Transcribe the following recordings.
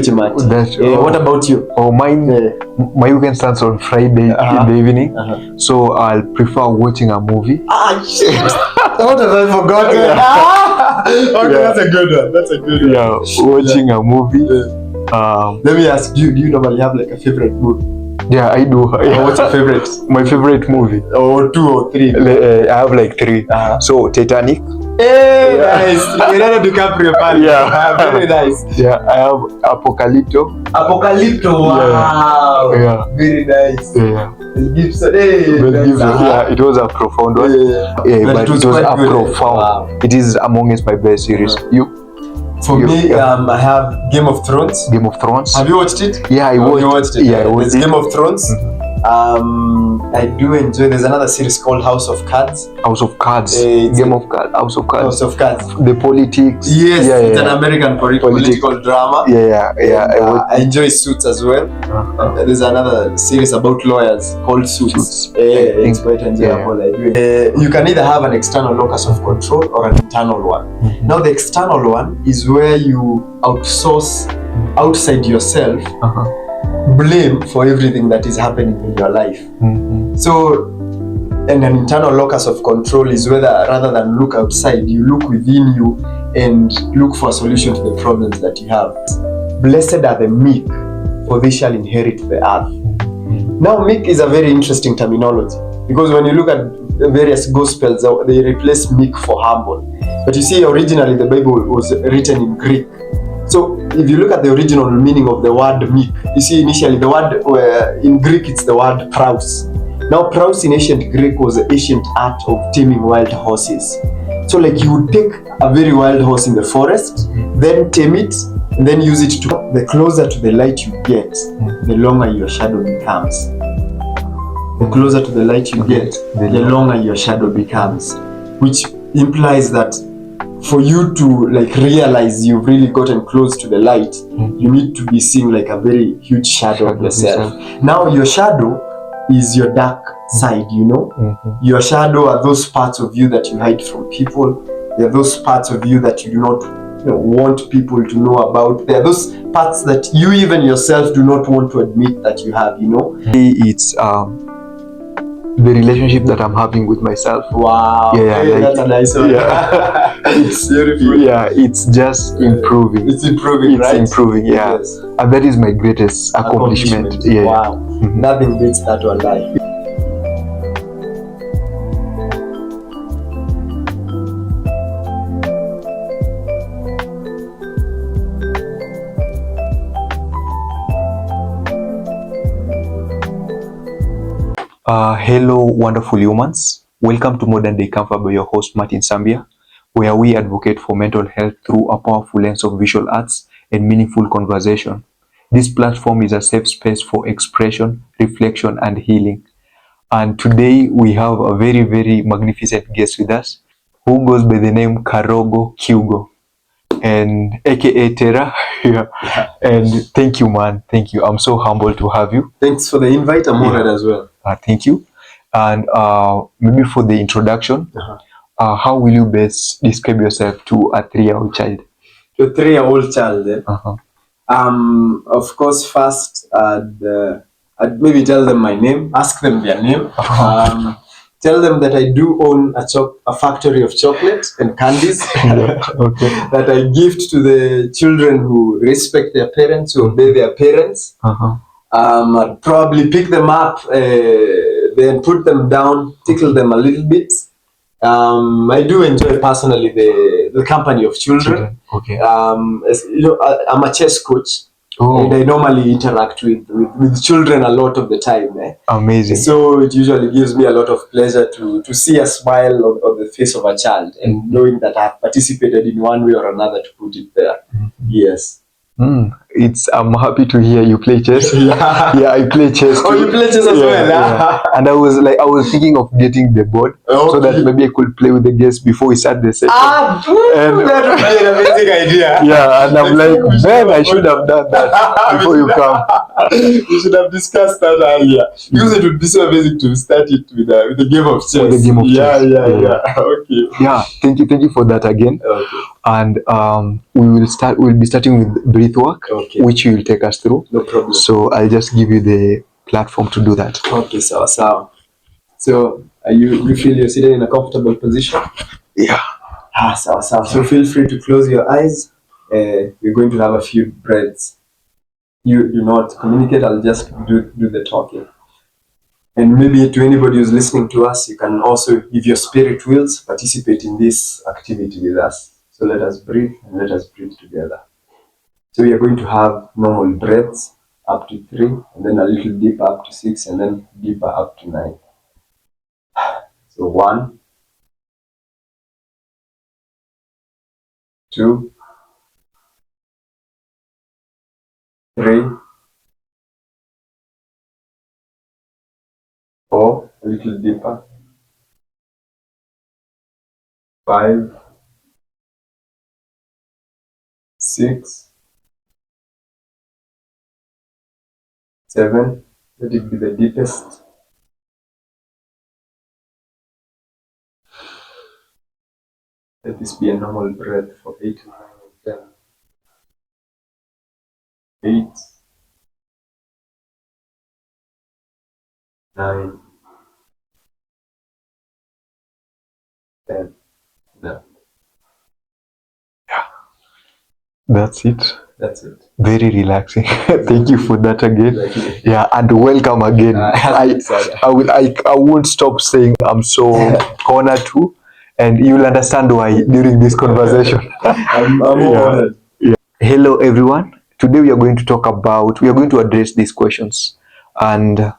Pretty much. What about you? Oh, mine. My weekend starts on Friday in the evening, so I'll prefer watching a movie. Shit! What have I forgotten? Okay, that's a good one. That's a good one. Yeah, watching a movie. Let me ask you, do you normally have like a favorite movie? Yeah, I do. What's your favorite? My favorite movie? Or 2 or 3? I have like 3. So Titanic. Hey, nice. Leonardo DiCaprio. Yeah. Very nice. Yeah, I have Apocalypto. Wow. Yeah. Very nice. Yeah. Mel Gibson. Hey, yeah, it was a profound one. Yeah, but it was a profound. Wow. It is amongst my best series. For me, I have Game of Thrones. Game of Thrones. Have you watched it? Yeah, I watched. You watched it. Yeah, I watched Game of Thrones. I do enjoy. There's another series called House of Cards. House of Cards. Game of Cards. House of Cards. House of Cards. The politics. Yes, it's an American political drama. Yeah. I enjoy Suits as well. There's another series about lawyers called Suits. It's quite enjoyable. You can either have an external locus of control or an internal one. Now, the external one is where you outsource outside yourself blame for everything that is happening in your life. So, and an internal locus of control is whether rather than look outside, you look within you and look for a solution to the problems that you have. Blessed are the meek, for they shall inherit the earth. Now, meek is a very interesting terminology because when you look at various gospels, they replace meek for humble. But you see, originally the Bible was written in Greek. So if you look at the original meaning of the word meek, you see initially the word in Greek it's the word praus. Now praus in ancient Greek was the ancient art of taming wild horses. So like you would take a very wild horse in the forest, then tame it, and then use it to. The closer to the light you get, the longer your shadow becomes. The closer to the light you get, the longer your shadow becomes, which implies that for you to like realize you've really gotten close to the light, you need to be seeing like a very huge shadow of yourself. Now your shadow is your dark side, you know. Your shadow are those parts of you that you hide from people. They are those parts of you that you do not want people to know about. They are those parts that you even yourself do not want to admit that you have, you know. It's the relationship that I'm having with myself. Wow. That's a nice one. Yeah. It's beautiful. Yeah, it's just improving. It's improving, right? It's improving, yeah. Yes. And that is my greatest accomplishment. Yeah. Wow. Nothing beats that one life. Hello, wonderful humans. Welcome to Modern Day Comfort by your host, Martin Sambia, where we advocate for mental health through a powerful lens of visual arts and meaningful conversation. This platform is a safe space for expression, reflection, and healing. And today we have a very, very magnificent guest with us who goes by the name Kiugo, and aka Terra. And thank you, man. Thank you. I'm so humbled to have you. Thanks for the invite. I'm honored as well. Thank you. And maybe for the introduction, how will you best describe yourself to a 3-year-old child? To a 3-year-old child, of course, first I'd maybe tell them my name, ask them their name, tell them that I do own a factory of chocolate and candies that I gift to the children who respect their parents, who obey their parents. I'd probably pick them up, then put them down, tickle them a little bit. I do enjoy personally the company of children. As, I'm a chess coach, and I normally interact with children a lot of the time. Amazing. So it usually gives me a lot of pleasure to see a smile on the face of a child and knowing that I've participated in one way or another to put it there. Yes. I'm happy to hear you play chess. Yeah, I play chess too. Oh, you play chess as well? Yeah. And I was thinking of getting the board so that maybe I could play with the guests before we start the session. That would be an amazing idea. Yeah, and I'm like, man, I should have done that before you come. We should have discussed that earlier. Because it would be so amazing to start it with a game of chess. With a game of chess. Yeah. Okay. Yeah, thank you for that again. Okay. And we'll be starting with breath work. which you will take us through. No problem. So I'll just give you the platform to do that. Okay, so you feel you're seated in a comfortable position? Yeah. So feel free to close your eyes. We're going to have a few breaths. You do not communicate. I'll just do the talking. And maybe to anybody who's listening to us, you can also, if your spirit wills, participate in this activity with us. So let us breathe and let us breathe together. So we are going to have normal breaths up to 3, and then a little deeper up to 6, and then deeper up to 9. So 1, 2, 3, 4, a little deeper, 5, 6, 7, let it be the deepest. Let this be a normal breath for 8, 9, and 10. 8, 9, 10. No. That's it. That's it. Very relaxing. Thank you for that again. Yeah, and welcome again. I won't stop saying I'm so honored to, and you'll understand why during this conversation. I'm honored. Yeah. Hello everyone. Today we are going to address these questions, and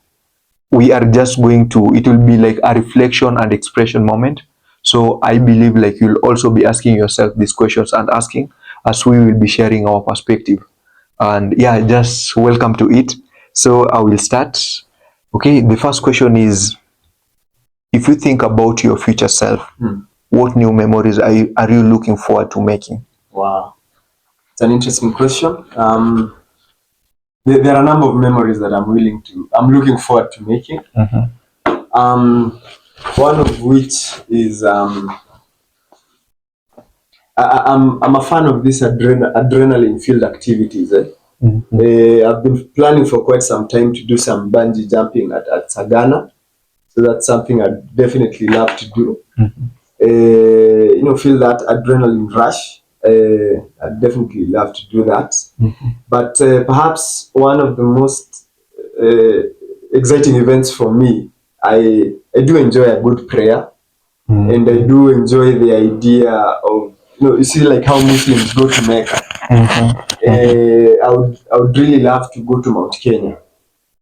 we are just going to, it will be like a reflection and expression moment. So I believe like you'll also be asking yourself these questions and asking as we will be sharing our perspective. And yeah, just welcome to it. So I will start. Okay, the first question is, if you think about your future self, what new memories are you looking forward to making? Wow, it's an interesting question. There are a number of memories that I'm looking forward to making. One of which is I'm a fan of this adrenaline-filled activities. I've been planning for quite some time to do some bungee jumping at Sagana, so that's something I'd definitely love to do. Feel that adrenaline rush. I'd definitely love to do that. But perhaps one of the most exciting events for me, I do enjoy a good prayer, and I do enjoy the idea of, you see like how Muslims go to Mecca. I would really love to go to Mount Kenya,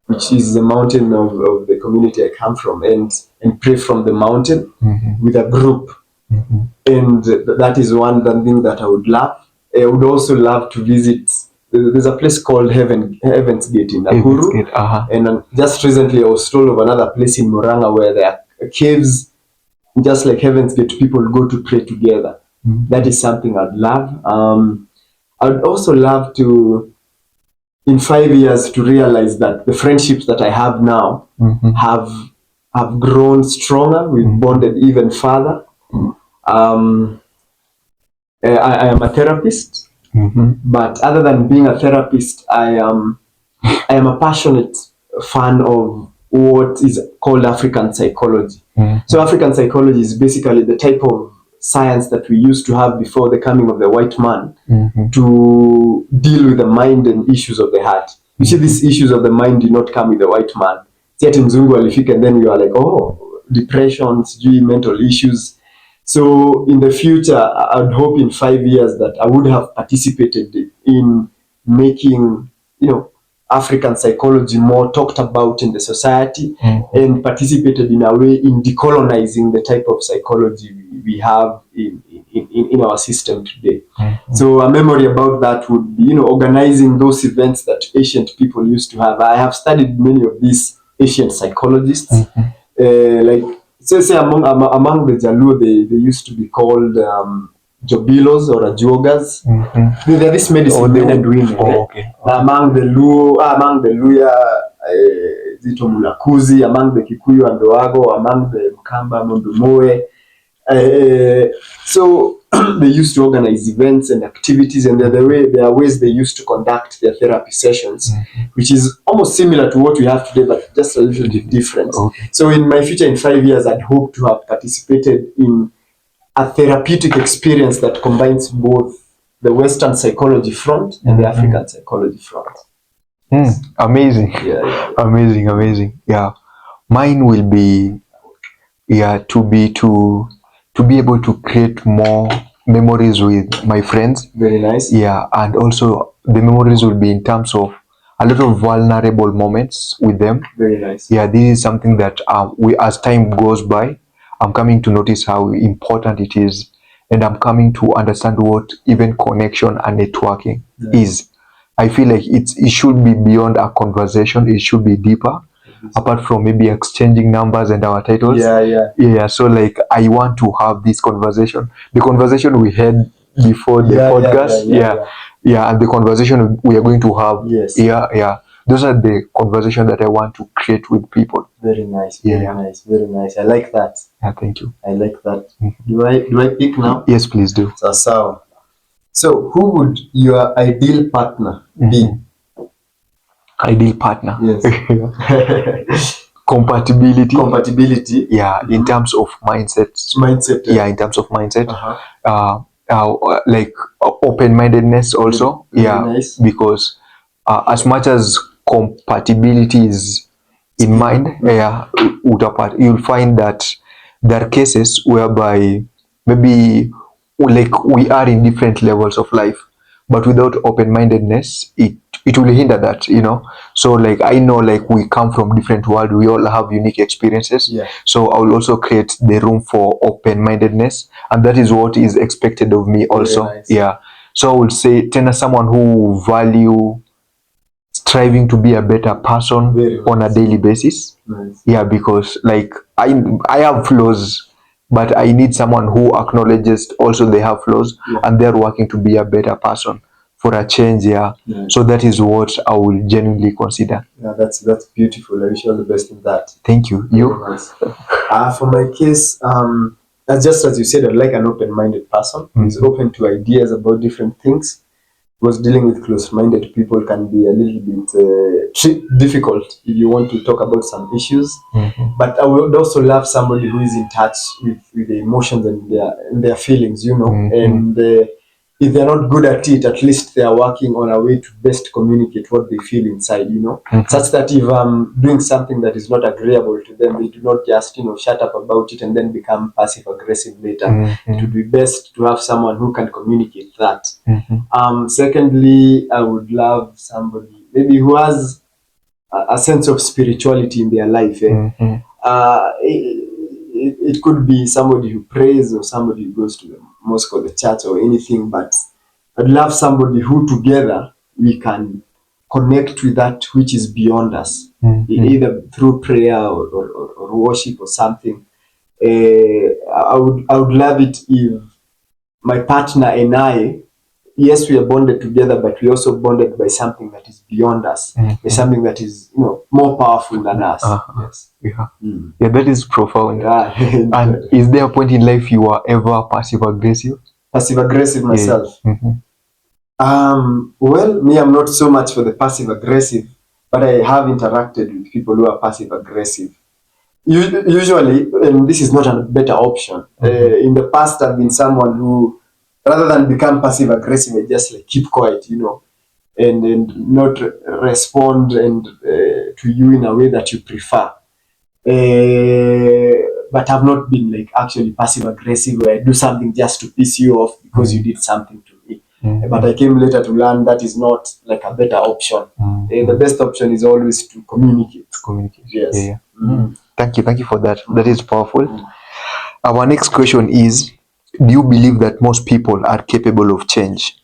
which is the mountain of the community I come from, and pray from the mountain with a group. And that is one thing that I would love. I would also love to visit. There's a place called Heaven's Gate in Nakuru. And just recently I was told of another place in Murang'a where there are caves, just like Heaven's Gate, people go to pray together. That is something I'd love. I'd also love to, in 5 years, to realize that the friendships that I have now have grown stronger. We've bonded even further. I am a therapist, but other than being a therapist, I am a passionate fan of what is called African psychology. So African psychology is basically the type of science that we used to have before the coming of the white man to deal with the mind and issues of the heart. You see, these issues of the mind did not come with the white man. Yet mzungu alifika, and then we are like, oh, depression, mental issues. So in the future, I'd hope in 5 years that I would have participated in making, African psychology more talked about in the society, and participated in a way in decolonizing the type of psychology we have in our system today. So a memory about that would be, organizing those events that ancient people used to have. I have studied many of these ancient psychologists, like say among the Jaluo, they used to be called Jobilos or Ajuogas. They're this medicine men and women. Among the Luya, Zito Mulakuzi, among the Kikuyu and Oago, among the Mkamba, Mundumoe. So they used to organize events and activities, and there are ways they used to conduct their therapy sessions, which is almost similar to what we have today, but just a little bit different. Okay. So in my future, in 5 years, I'd hope to have participated in a therapeutic experience that combines both the Western psychology front and the African psychology front. Amazing. Yeah. Amazing. Yeah. Mine will be to be able to create more memories with my friends. Very nice. Yeah, and also the memories will be in terms of a lot of vulnerable moments with them. Very nice. Yeah, this is something that we, as time goes by, I'm coming to notice how important it is, and I'm coming to understand what even connection and networking is. I feel like it should be beyond a conversation. It should be deeper, apart from maybe exchanging numbers and our titles. Yeah. So like, I want to have this conversation. The conversation we had before the podcast. Yeah, and the conversation we are going to have. Yes. Yeah. Those are the conversation that I want to create with people. Very nice. Very nice. I like that. Yeah, thank you. I like that. Do I pick now? Yes, please do. So who would your ideal partner be? Ideal partner. Yes. Compatibility. Yeah, in terms of mindset. Yeah, in terms of mindset. Like open-mindedness also. Very nice. Because as much as compatibility is in mind, you'll find that there are cases whereby maybe like we are in different levels of life, but without open-mindedness, it will hinder that, So like, I know, like, we come from different world, we all have unique experiences. So I will also create the room for open-mindedness, and that is what is expected of me also. Nice. So I would say tena someone who value striving to be a better person on a daily basis. Because like, I have flaws, but I need someone who acknowledges also they have flaws, and they're working to be a better person for a change. So that is what I will genuinely consider. That's beautiful. I wish you all the best in that. Thank you. Nice. For my case, just as you said, I'd like an open-minded person who's open to ideas about different things. Because dealing with close-minded people can be a little bit difficult if you want to talk about some issues. But I would also love somebody who is in touch with the emotions and their feelings, and if they're not good at it, at least they are working on a way to best communicate what they feel inside, such that if I'm doing something that is not agreeable to them, they do not just, shut up about it and then become passive-aggressive later. It would be best to have someone who can communicate that. Secondly, I would love somebody maybe who has a sense of spirituality in their life. It could be somebody who prays or somebody who goes to the mosque or the church or anything, but I'd love somebody who together we can connect with that which is beyond us, either through prayer or worship or something. I would love it if my partner and I, yes, we are bonded together, but we also bonded by something that is beyond us, by something that is, more powerful than us. Yes. Yeah, that is profound. And is there a point in life you are ever passive-aggressive? Passive-aggressive myself? Well, me, I'm not so much for the passive-aggressive, but I have interacted with people who are passive-aggressive. Usually, and this is not a better option, in the past I've been someone who, rather than become passive-aggressive, I just like keep quiet, and not respond to you in a way that you prefer. But I've not been like actually passive-aggressive where I do something just to piss you off because you did something to me. But I came later to learn that is not like a better option. The best option is always to communicate. Yes. Thank you for that. That is powerful. Our next question is, do you believe that most people are capable of change?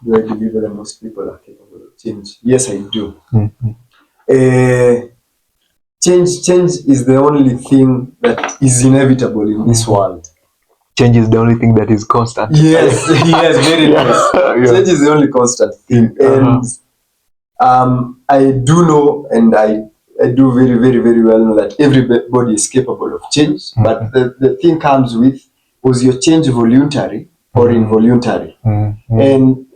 Do I believe that most people are capable of change? Yes, I do. Change is the only thing that is inevitable in this world. Change is the only thing that is constant. Yes, very nice. Change is the only constant thing. And I do know, and I do very, very, very well know that everybody is capable of change. But the thing comes with, was your change voluntary or involuntary. And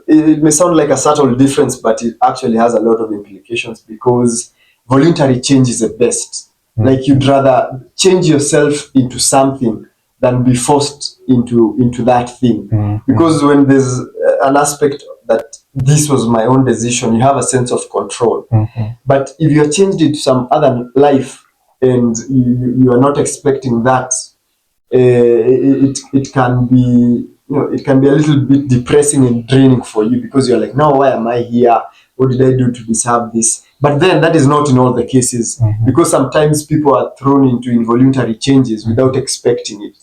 it may sound like a subtle difference, but it actually has a lot of implications, because voluntary change is the best. Like, you'd rather change yourself into something than be forced into that thing. Because when there's an aspect that this was my own decision, you have a sense of control. But if you're changed into some other life and you are not expecting that, it can be, it can be a little bit depressing and draining for you, because you're like, no, why am I here? What did I do to deserve this? But then that is not in all the cases, because sometimes people are thrown into involuntary changes without expecting it,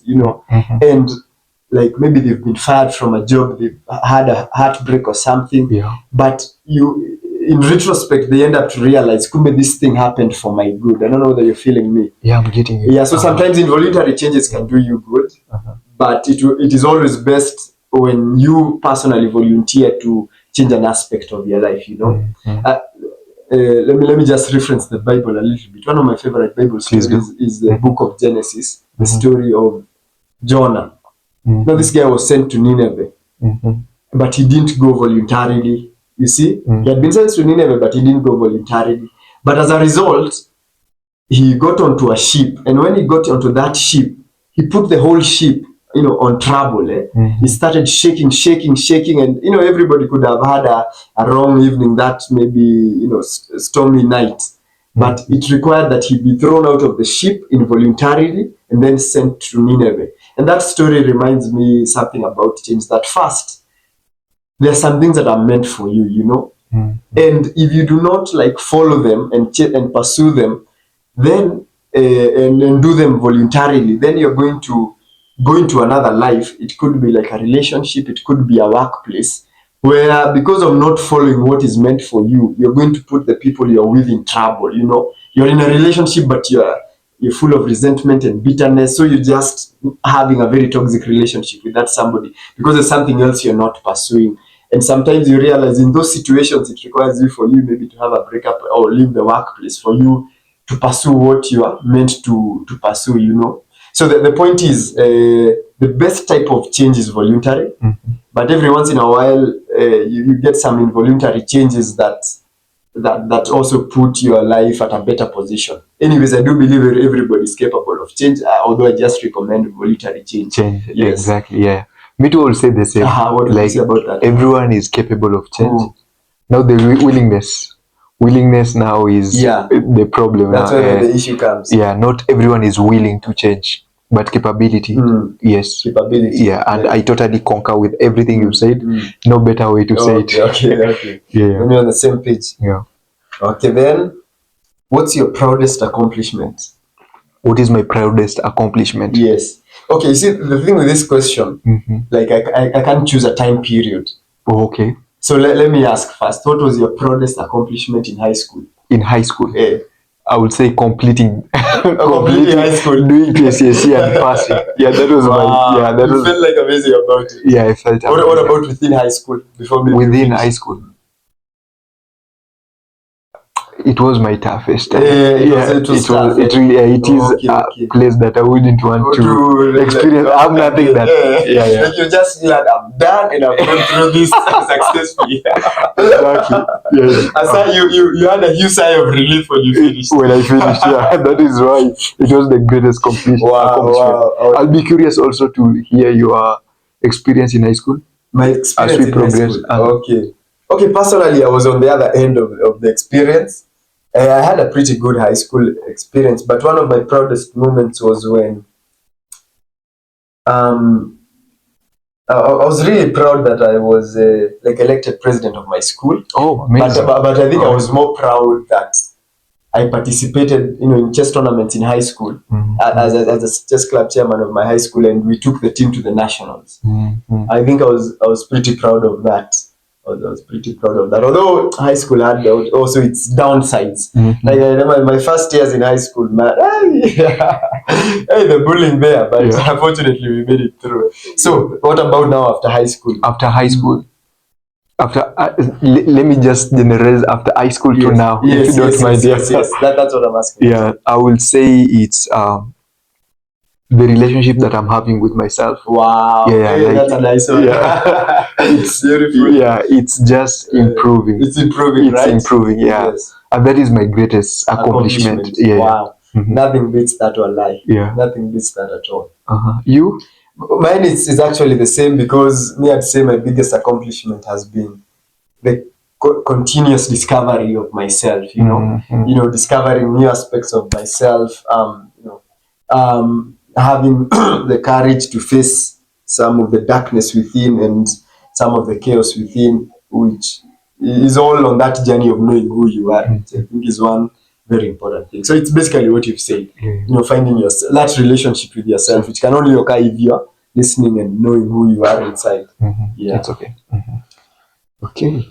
and like maybe they've been fired from a job, they've had a heartbreak or something, but in retrospect, they end up to realize, kumbe, this thing happened for my good. I don't know whether you're feeling me. Yeah, I'm getting you. Yeah, so sometimes involuntary changes can do you good, but it is always best when you personally volunteer to change an aspect of your life, let me just reference the Bible a little bit. One of my favorite Bible stories is the book of Genesis, the story of Jonah. Now, this guy was sent to Nineveh, but he didn't go voluntarily. You see, he had been sent to Nineveh, but he didn't go voluntarily. But as a result, he got onto a ship, and when he got onto that ship, he put the whole ship, on trouble. He started shaking, and everybody could have had a wrong evening, that maybe stormy night, but it required that he be thrown out of the ship involuntarily and then sent to Nineveh. And that story reminds me something about change. That first, there are some things that are meant for you, and if you do not follow them and pursue them, then and do them voluntarily, then you're going to go into another life. It could be like a relationship, it could be a workplace, where because of not following what is meant for you, you're going to put the people you're with in trouble. You're in a relationship, but you're full of resentment and bitterness, so you're just having a very toxic relationship with that somebody because there's something else you're not pursuing. And sometimes you realize in those situations it requires for you maybe to have a breakup or leave the workplace for you to pursue what you are meant to pursue. So the point is, the best type of change is voluntary, but every once in a while you get some involuntary changes that also put your life at a better position. Anyways, I do believe everybody is capable of change, although I just recommend voluntary change. Yes. Exactly, yeah. Me too will say the same. What do you say about that? Everyone is capable of change. Now the willingness now is the problem. That's where the issue comes. Yeah, not everyone is willing to change, but capability. Yes. Capability. Yeah, and I totally concur with everything you said. No better way to say it. Okay. Yeah. When you're on the same page. Yeah. Okay, then what's your proudest accomplishment? What is my proudest accomplishment? Yes. Okay, you see, the thing with this question, I can't choose a time period. Oh, okay. So let me ask first, what was your proudest accomplishment in high school? In high school? I would say completing high school. Doing KCSE and passing. Yeah, that was you felt like amazing about it. Yeah, I felt amazing. What about within high school? Within high school? It was my toughest. It is a place that I wouldn't want to experience. I have nothing that. Like you're just glad I'm done and I've gone through this successfully. Exactly. Yes. I saw you had a huge sigh of relief when you finished. When I finished, that is why it was the greatest accomplishment. Wow. I'll be curious also to hear your experience in high school. My experience as we progress. Okay. Personally, I was on the other end of the experience. I had a pretty good high school experience, but one of my proudest moments was when I was really proud that I was elected president of my school. Oh, amazing! But I think I was more proud that I participated, in chess tournaments in high school as a chess club chairman of my high school, and we took the team to the nationals. I think I was pretty proud of that. I was pretty proud of that. Although high school had also its downsides. Like I remember my first years in high school, man, the bullying there, but unfortunately we made it through. So what about now after high school? After high school, let me just generalize after high school to now. Yes, that's what I'm asking. Yeah, I will say it's the relationship that I'm having with myself. Wow. Yeah, Hey, like, that's a nice one. yeah. It's beautiful. Yeah, it's just improving. It's improving, It's right? improving, yeah. Yes. And that is my greatest accomplishment. Yeah. Wow. Mhm. Nothing beats that one, lie. Yeah. Nothing beats that at all. You? Mine is actually the same, because me, I'd say my biggest accomplishment has been the continuous discovery of myself, you know, discovering new aspects of myself, having the courage to face some of the darkness within and some of the chaos within, which is all on that journey of knowing who you are, which I think is one very important thing. So it's basically what you've said, finding yourself, that relationship with yourself, which can only occur if you're listening and knowing who you are inside. Yeah. It's okay. Okay.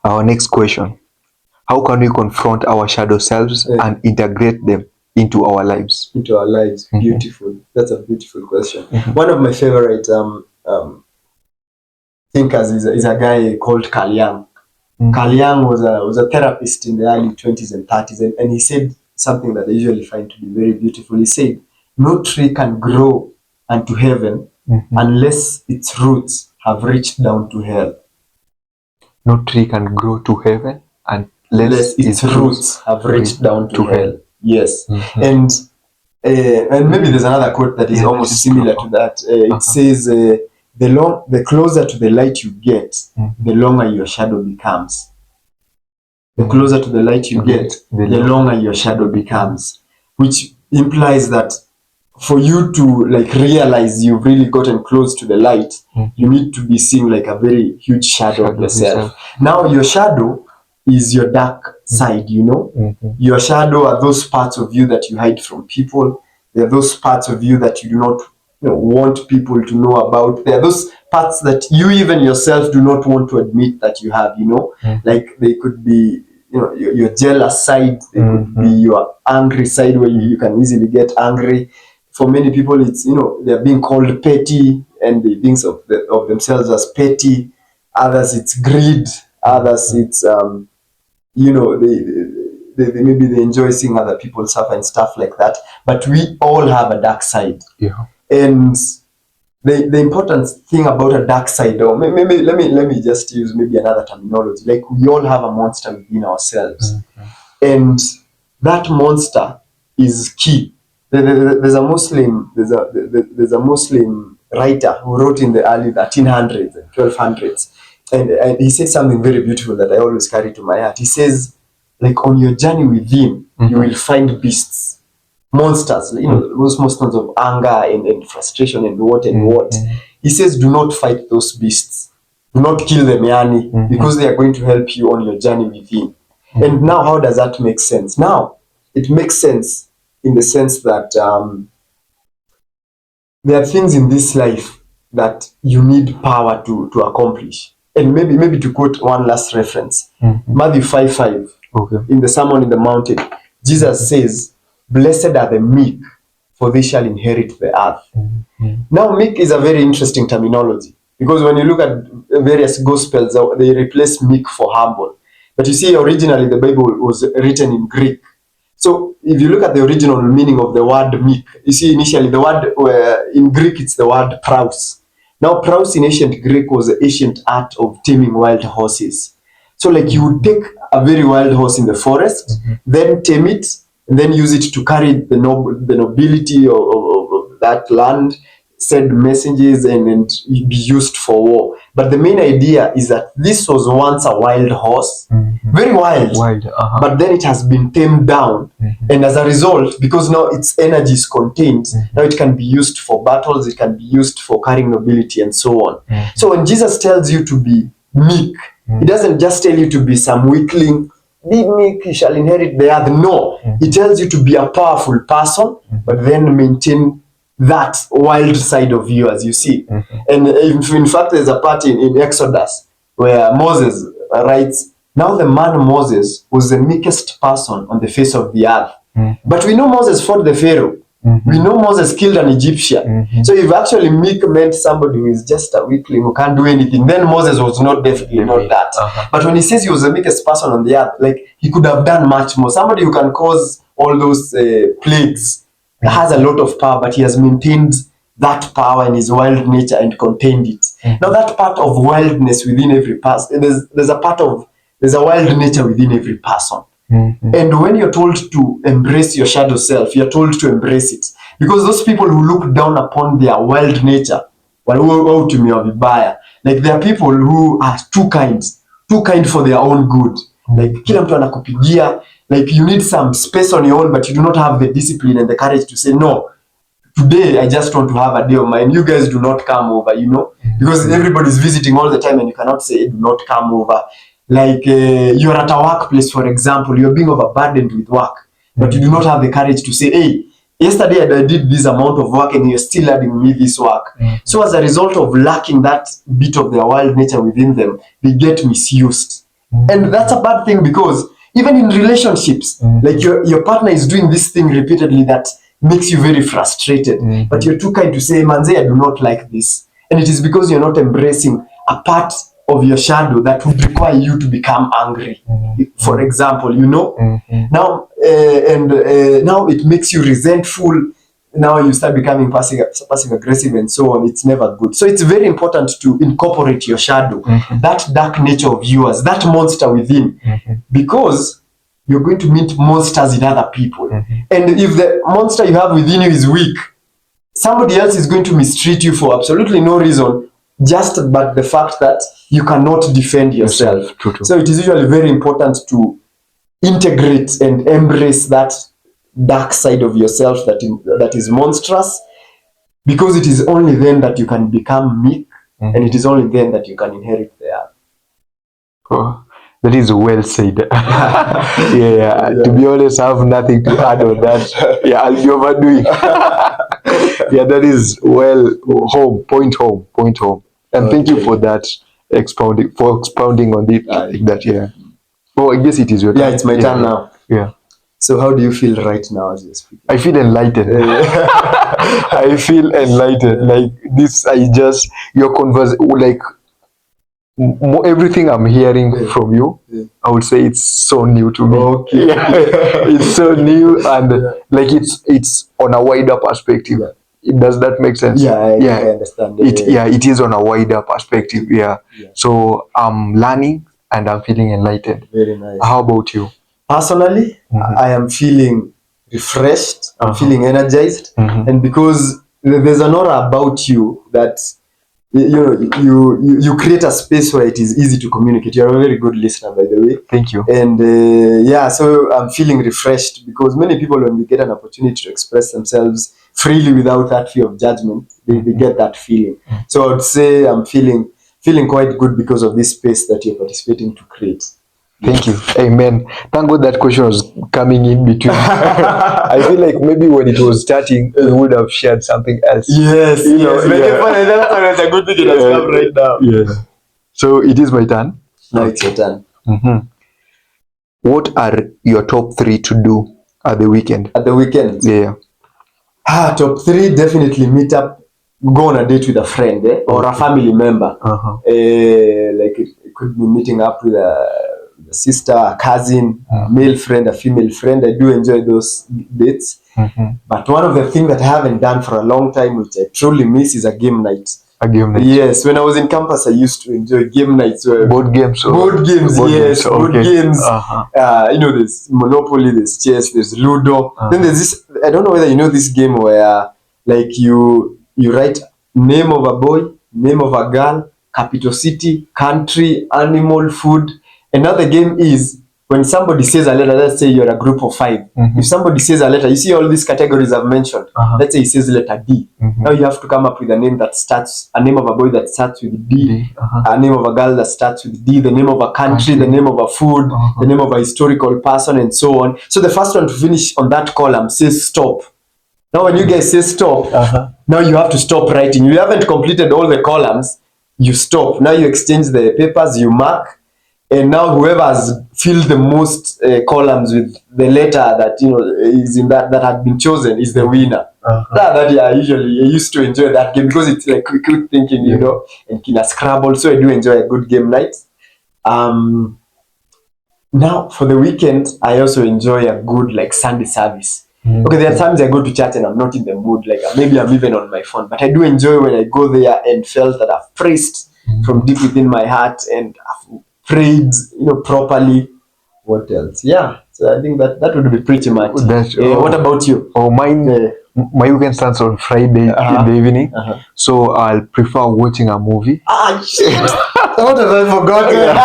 Our next question. How can we confront our shadow selves and integrate them into our lives? Into our lives. Beautiful. That's a beautiful question. One of my favorite thinkers is a guy called Carl Jung. Carl Jung was a therapist in the early 20s and 30s, and he said something that I usually find to be very beautiful. He said, "No tree can grow unto heaven unless its roots have reached down to hell." No tree can grow to heaven unless its roots have reached down to hell. Yes. And maybe there's another quote that is almost similar to that. It says, the closer to the light you get, the longer your shadow becomes. The closer to the light you get, the longer your shadow becomes. Which implies that for you to realize you've really gotten close to the light, you need to be seeing like a very huge shadow of yourself. Now your shadow is your dark side, Your shadow are those parts of you that you hide from people. There are those parts of you that you do not want people to know about. There are those parts that you even yourself do not want to admit that you have, Like they could be your jealous side, they could be your angry side, where you can easily get angry. For many people, it's they're being called petty, and they think of themselves as petty. Others, it's greed. Others, it's they maybe they enjoy seeing other people suffer and stuff like that. But we all have a dark side. Yeah. And the important thing about a dark side, or maybe let me just use maybe another terminology. Like, we all have a monster within ourselves, and that monster is key. There's a Muslim writer who wrote in the early 1300s and 1200s, and he said something very beautiful that I always carry to my heart. He says, like, on your journey within, you will find beasts, monsters, those monsters of anger and frustration and what. He says, do not fight those beasts. Do not kill them, yani, because they are going to help you on your journey within. And now, how does that make sense? Now, it makes sense in the sense that there are things in this life that you need power to accomplish. And maybe to quote one last reference, Matthew 5:5, in the Sermon in the Mountain, Jesus says, "Blessed are the meek, for they shall inherit the earth." Now, meek is a very interesting terminology, because when you look at various gospels, they replace meek for humble. But you see, originally the Bible was written in Greek. So if you look at the original meaning of the word meek, you see initially the word in Greek, it's the word praus. Now, praus in ancient Greek was the ancient art of taming wild horses. So like, you would take a very wild horse in the forest, then tame it, and then use it to carry the nobility of that land, send messages, and be used for war. But the main idea is that this was once a wild horse, very wild, but then it has been tamed down, and as a result, because now its energy is contained, now it can be used for battles, it can be used for carrying nobility, and so on. So when Jesus tells you to be meek, he doesn't just tell you to be some weakling, be meek, you shall inherit the earth. No, he tells you to be a powerful person, but then maintain that wild side of you, as you see. And in fact, there's a part in Exodus where Moses writes, "Now the man Moses was the meekest person on the face of the earth." But we know Moses fought the Pharaoh. We know Moses killed an Egyptian. So if actually meek meant somebody who is just a weakling who can't do anything, then Moses was definitely not that. But when he says he was the meekest person on the earth, like, he could have done much more. Somebody who can cause all those plagues, has a lot of power, but he has maintained that power in his wild nature and contained it. Now that part of wildness within every person, there's a wild nature within every person. And when you're told to embrace your shadow self, you're told to embrace it. Because those people who look down upon their wild nature, like there are people who are too kind for their own good. Like kila mtu anakupigia, like you need some space on your own, but you do not have the discipline and the courage to say, no, today I just want to have a day of mine. You guys do not come over, because everybody's visiting all the time and you cannot say, do not come over. Like you're at a workplace, for example, you're being overburdened with work, but you do not have the courage to say, hey, yesterday I did this amount of work and you're still adding me this work. So as a result of lacking that bit of their wild nature within them, they get misused. And that's a bad thing, because even in relationships, like your partner is doing this thing repeatedly that makes you very frustrated, but you're too kind to say, manze, I do not like this. And it is because you're not embracing a part of your shadow that would require you to become angry. For example, now now it makes you resentful. Now you start becoming passive aggressive and so on. It's never good. So it's very important to incorporate your shadow, that dark nature of yours, that monster within, because you're going to meet monsters in other people. And if the monster you have within you is weak, somebody else is going to mistreat you for absolutely no reason, just but the fact that you cannot defend yourself. True. So it is usually very important to integrate and embrace that dark side of yourself that is monstrous, because it is only then that you can become meek, and it is only then that you can inherit the earth. Oh, that is well said. To be honest, I have nothing to add on that. I'll be overdoing. That is point home. And thank you for that expounding on it like that. Oh, I guess it is your turn. It's my turn now. So how do you feel right now as you speak? I feel enlightened. I feel enlightened. Like this, your converse, like everything I'm hearing from you, I would say it's so new to me. Okay. It's so new, and like it's on a wider perspective. Does that make sense? I understand. It is on a wider perspective. So I'm learning and I'm feeling enlightened. Very nice. How about you? Personally, I am feeling refreshed, I'm feeling energized, and because there's an aura about you that you create a space where it is easy to communicate. You're a very good listener, by the way. Thank you. And so I'm feeling refreshed, because many people, when they get an opportunity to express themselves freely without that fear of judgment, they get that feeling. So I would say I'm feeling quite good because of this space that you're participating to create. Thank you. Amen. Thank God that question was coming in between. I feel like maybe when it was starting, we would have shared something else. Yes. That's a good thing it has come right now. So it is my turn. Now it's your turn. What are your top 3 to do at the weekend? At the weekend? Top 3, definitely meet up, go on a date with a friend or a family member. Like it could be meeting up with a sister, a cousin, a male friend, a female friend. I do enjoy those dates. But one of the things that I haven't done for a long time, which I truly miss, is a game night. A game night? Yes, when I was in campus, I used to enjoy game nights. Board games? Board games. There's Monopoly, there's chess, there's Ludo. Then there's this, I don't know whether you know this game where like you write name of a boy, name of a girl, capital city, country, animal, food. Another game is when somebody says a letter, let's say you're a group of 5. If somebody says a letter, you see all these categories I've mentioned. Let's say he says letter D. Now you have to come up with a name of a boy that starts with D, a name of a girl that starts with D, the name of a country, the name of a food, the name of a historical person, and so on. So the first one to finish on that column says stop. Now when you guys say stop, now you have to stop writing. You haven't completed all the columns, you stop. Now you exchange the papers, you mark. And now whoever has filled the most columns with the letter that is in that had been chosen is the winner. I used to enjoy that game because it's like quick thinking, and kina Scrabble. So I do enjoy a good game night. Now for the weekend, I also enjoy a good like Sunday service. Okay, there are times I go to church and I'm not in the mood. Like maybe I'm even on my phone, but I do enjoy when I go there and felt that I've praised from deep within my heart and I've prayed, properly. What else? Yeah. So I think that would be pretty much. What about you? Oh, mine. My weekend starts on Friday in the evening, so I'll prefer watching a movie. Shit! What have I forgotten?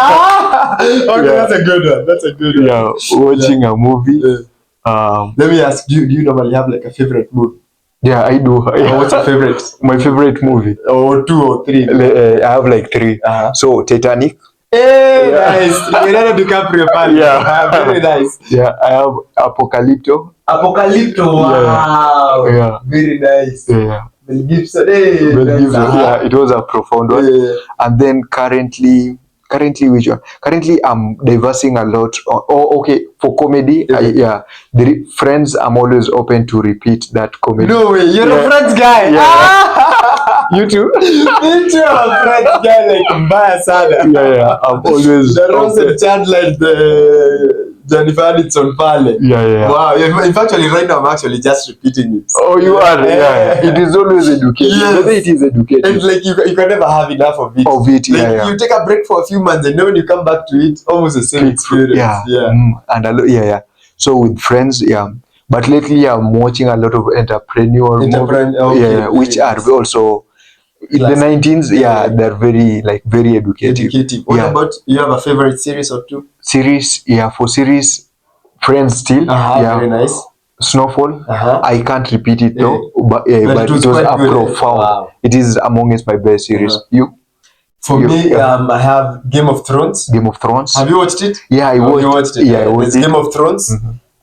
Okay, that's a good one. That's a good one. Yeah, watching a movie. Let me ask, do you normally have like a favorite movie? Yeah, I do. What's your favorite? My favorite movie? Or 2 or 3? I have like 3. So Titanic. Hey, nice. Leonardo DiCaprio. Yeah. Very nice. Yeah, I have Apocalypto. Wow. Yeah. Very nice. Yeah. Mel Gibson. Hey, yeah, it was a profound one. Yeah. And then currently which one? Currently I'm diversing a lot. Okay, for comedy, the Friends, I'm always open to repeat that comedy. No way, you're a Friends guy. Yeah. You too? Me too, I'm a Friends guy like mbaya sana. Yeah, I'm always the Ross and Chandler, the Jennifer Aniston pale. Yeah. Wow. In fact, right now I'm actually just repeating it. Oh, you are? Yeah. It is always educated. Yes. It is educated. And like you can never have enough of it. Like you take a break for a few months and then when you come back to it, almost the same experience. Yeah. So with Friends, but lately I'm watching a lot of entrepreneurial movies, which are also in the 19s. They're very educative. What about, you have a favorite series or 2? Series, for series, Friends still. Very nice. Snowfall. I can't repeat it though, but it was a profound. Wow. It is amongst my best series. For me, I have Game of Thrones. Game of Thrones. Have you watched it? Yeah, I watched. You watched it. Yeah, I watched it. Game of Thrones.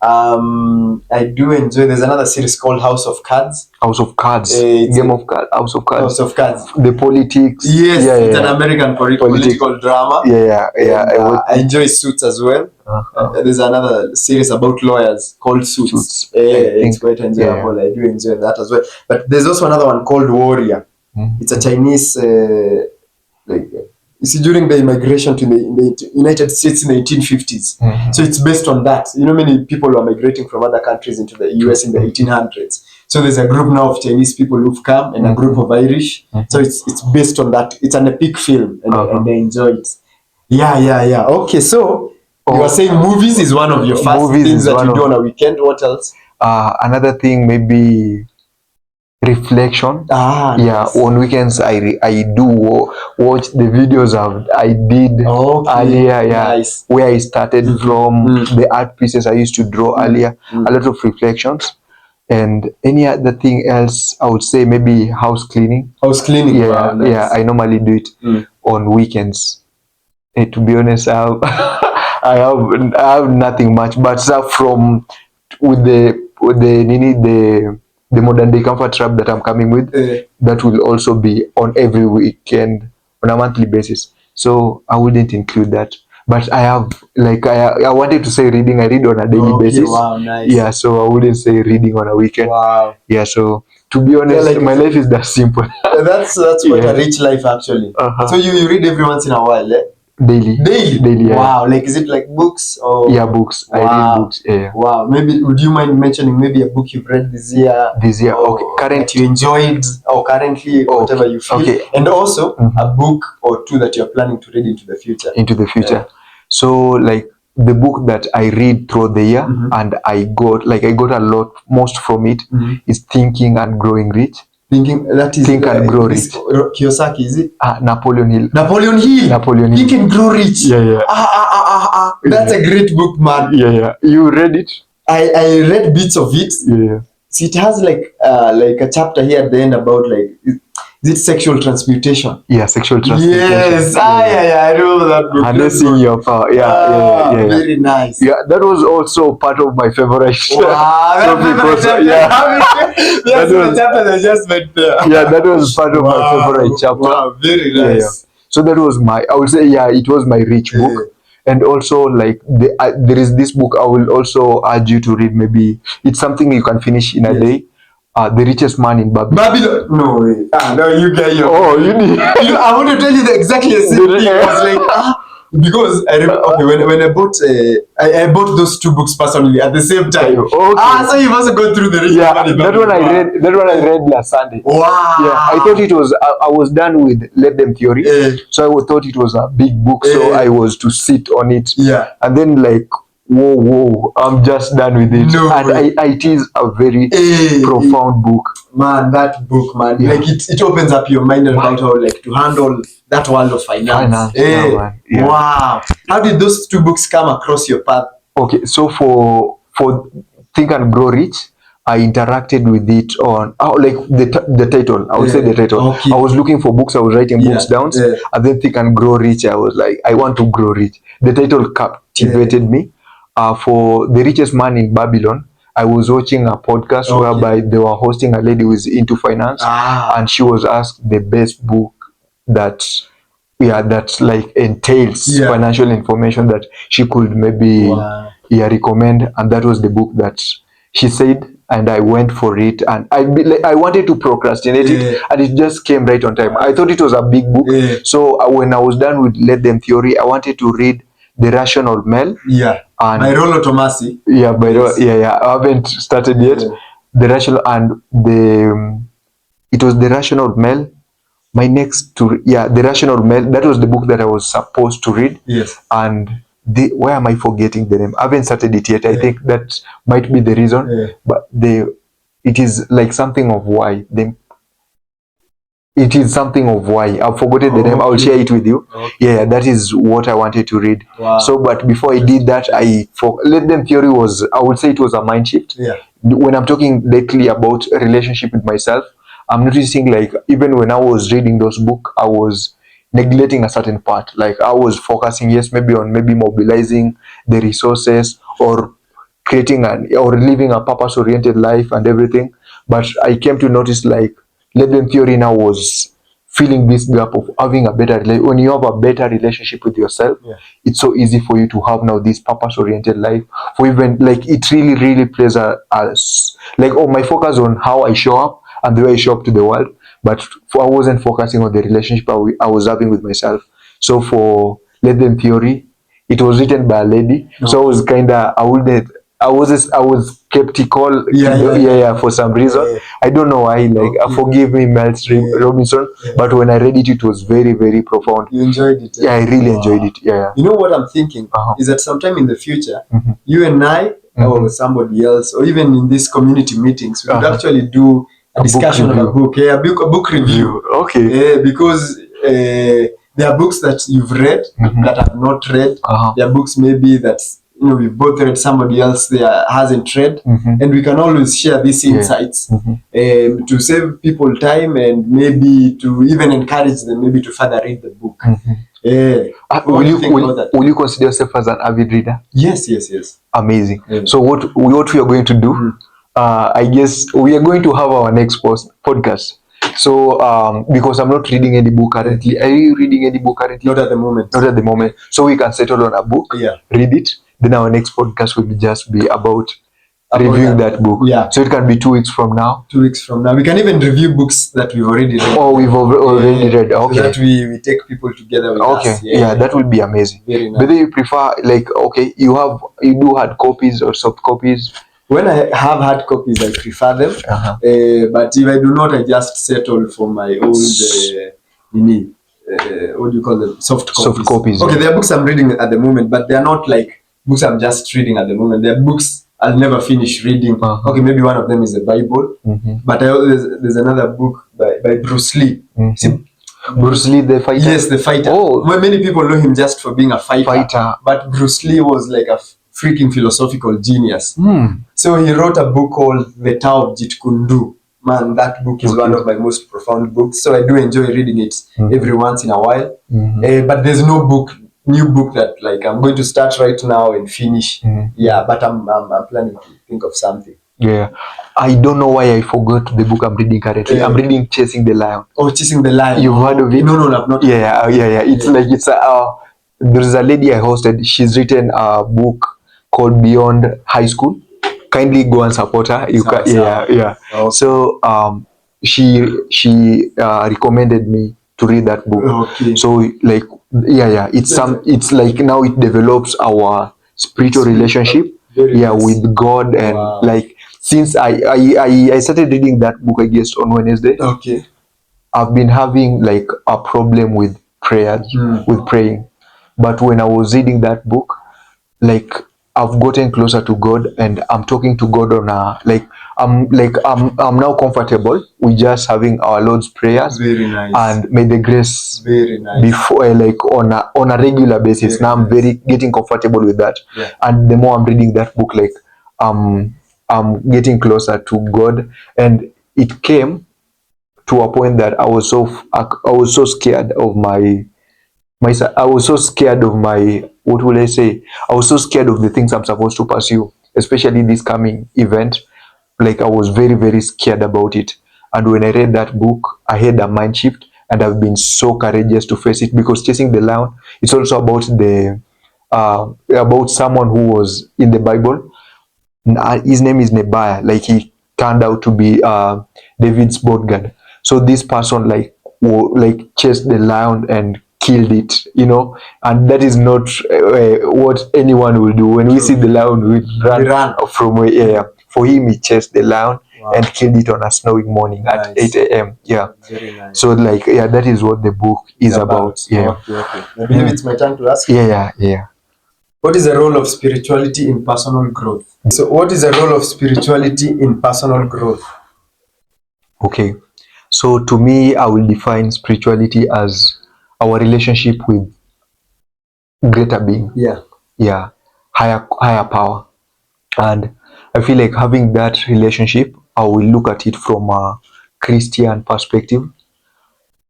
I do enjoy. There's another series called House of Cards. House of Cards. Game of Cards. House of Cards. House of Cards. The politics. Yes, it's an American political drama. Yeah. I enjoy Suits as well. There's another series about lawyers called Suits. It's quite enjoyable. I do enjoy that as well. But there's also another one called Warrior. It's a Chinese you see, during the immigration to the United States in the 1850s. So it's based on that. Many people were migrating from other countries into the US in the 1800s. So there's a group now of Chinese people who've come and a group of Irish. So it's based on that. It's an epic film and I enjoy it. Yeah. Okay, so you are saying movies is one of your first things that you do on a weekend. What else? Another thing, maybe reflection. Nice. On weekends I do watch the videos I did earlier. Nice. Where I started from, the art pieces I used to draw earlier. A lot of reflections. And any other thing else, I would say maybe house cleaning. Nice. I normally do it on weekends. To be honest, I have nothing much, but from with the modern day comfort trap that I'm coming with, that will also be on every weekend on a monthly basis. So I wouldn't include that. But I have, I wanted to say reading. I read on a daily basis. Wow, nice. Yeah, so I wouldn't say reading on a weekend. Wow. Yeah, so to be honest, my life is that simple. That's quite a rich life actually. So you read every once in a while, Daily. Yeah. Wow, is it like books or? Yeah, books. Wow. I read books. Yeah. Wow. Maybe would you mind mentioning maybe a book you've read this year? Okay. That you enjoyed, or currently, whatever you feel. Okay. And also a book or 2 that you're planning to read into the future. So the book that I read throughout the year and I got a lot, most from it is Thinking and Growing Rich. Think and Grow Rich. Kiyosaki, is it? Napoleon Hill. Think and Grow Rich. Yeah. That's a great book, man. Yeah. You read it? I read bits of it. Yeah. See, it has a chapter here at the end about is it sexual transmutation? Yeah, sexual transmutation. Yes. I remember that book. Harnessing your power. Yeah. Very nice. Yeah, that was also part of my favorite. Wow, the chapter I just went there. Yeah, that was part of my favorite chapter. Wow, very nice. Yeah. So that was I would say, it was my rich book. And also, there is this book I will also urge you to read. Maybe it's something you can finish in a day. The Richest Man in Babylon. No way. No, you get your. Oh, you need. I want to tell you the exactly the same thing. I was Because I remember, okay, when I bought I bought those 2 books personally at the same time. Okay. So you've also gone through the Rich Yeah, Dad Poor that Dad. one I read. That one I read last Sunday. Wow. Yeah, I thought it was. I was done with Let Them Theory, so I thought it was a big book. So I was to sit on it. Yeah. And then like, whoa, I'm just done with it. No and way. it is a very profound book. Man, that book, man, Yeah. like it opens up your mind about how like to handle that world of finance. Yeah, man. Yeah. Wow. How did those 2 books come across your path? Okay, so for Think and Grow Rich, I interacted with it on like the title. I would say the title. Okay. I was looking for books. I was writing books down, and then Think and Grow Rich. I was like, I want to grow rich. The title captivated me. For The Richest Man in Babylon, I was watching a podcast whereby they were hosting a lady who is into finance, and she was asked the best book that like entails financial information that she could maybe recommend, and that was the book that she said, and I went for it, and I wanted to procrastinate it, and it just came right on time. I thought it was a big book, so when I was done with Let Them Theory, I wanted to read The Rational Male. And by Rollo Tomasi. I haven't started yet. The Rational and it was The Rational Male. The Rational Male. That was the book that I was supposed to read. And why am I forgetting the name? I haven't started it yet. I think that might be the reason. But it is like something of why. It is something of why. I've forgotten the name. I'll share it with you. That is what I wanted to read. So, but before I did that, Let Them Theory was, I would say it was a mind shift. When I'm talking lately about a relationship with myself, I'm noticing like even when I was reading those books, I was neglecting a certain part. Like I was focusing, maybe on mobilizing the resources or creating or living a purpose-oriented life and everything. But I came to notice like Let Them Theory now was filling this gap of having a better when you have a better relationship with yourself, it's so easy for you to have now this purpose-oriented life. For even like it really plays my focus on how I show up and the way I show up to the world, but I wasn't focusing on the relationship I was having with myself. So for Let Them Theory, it was written by a lady, so I was kinda I was skeptical, for some reason. I don't know why. Forgive me, Mel Robinson, but when I read it, it was very profound. You enjoyed it? Yeah, I really enjoyed it. Yeah. You know what I'm thinking is that sometime in the future, you and I or somebody else, or even in these community meetings, we could actually do a discussion on a book. A book review. Okay. Because there are books that you've read that I've not read. There are books maybe that we both read, somebody else there hasn't read, and we can always share these insights to save people time and maybe to even encourage them maybe to further read the book. Will you consider yourself as an avid reader? Yes. Amazing. So what we are going to do, I guess we are going to have our next podcast. So because I'm not reading any book currently. Are you reading any book currently? Not at the moment. Not at the moment. So we can settle on a book, read it. Then our next podcast will just be about reviewing that book. So it can be 2 weeks from now. 2 weeks from now. We can even review books that we've already read. Oh, we've already read. Okay. So that we take people together with us. That will be amazing. Very nice. Whether you prefer you do hard copies or soft copies. When I have hard copies, I prefer them. But if I do not, I just settle for my old what do you call them? Soft copies. Okay, there are books I'm reading at the moment, but they are not like books I'm just reading at the moment. They are books I'll never finish reading. Okay, maybe one of them is the Bible, but there's another book by Bruce Lee. Bruce Lee, the fighter? Yes, the fighter. Well, many people know him just for being a fighter. But Bruce Lee was like a freaking philosophical genius. So he wrote a book called The Tao of Jeet Kune Do. Man, that book is one of my most profound books. So I do enjoy reading it every once in a while. But there's no new book that like I'm going to start right now and finish. But I'm planning to think of something. I don't know why I forgot the book I'm reading currently. I'm reading Chasing the Lion. Oh, Chasing the Lion. You've heard of it? No, I've not. It's there's a lady I hosted. She's written a book called Beyond High School. Kindly go and support her. So she recommended me to read that book. So like Yeah. It's like now it develops our spiritual relationship, Very nice. with God. And Wow. like, since I started reading that book, I guess, on Wednesday. Okay. I've been having like a problem with prayers, with praying. But when I was reading that book, like, I've gotten closer to God, and I'm talking to God on a I'm now comfortable with just having our Lord's prayers. Very nice. And may the grace Very nice. before, like, on a regular basis. Very now I'm nice. very getting comfortable with that. Yeah. And the more I'm reading that book, like, I'm getting closer to God. And it came to a point that I was so scared of I was so scared of my, what will I say? I was so scared of the things I'm supposed to pursue, especially this coming event. Like, I was very, very scared about it. And when I read that book, I had a mind shift, and I've been so courageous to face it, because chasing the lion, it's also about about someone who was in the Bible. His name is Nebiah. Like, he turned out to be David's bodyguard. So this person, like, chased the lion and killed it, and that is not what anyone will do. When we see the lion, we run from where. Yeah. For him, he chased the lion. Wow. And killed it on a snowing morning at 8 a.m. Yeah. Very nice. So, like, yeah, that is what the book is about. Yeah. Okay. I believe it's my turn to ask. Yeah. What is the role of spirituality in personal growth? So what is the role of spirituality in personal growth? Okay. So to me, I will define spirituality as our relationship with greater being. Yeah. Higher power. And I feel like having that relationship, I will look at it from a Christian perspective.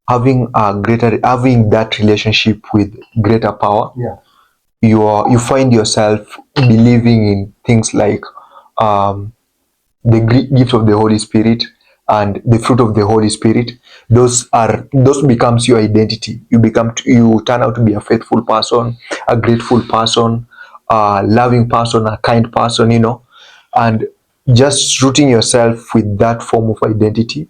Having that relationship with greater power. Yeah. You find yourself believing in things like the gift of the Holy Spirit and the fruit of the Holy Spirit. Those becomes your identity. You turn out to be a faithful person, a grateful person, a loving person, a kind person, and just rooting yourself with that form of identity.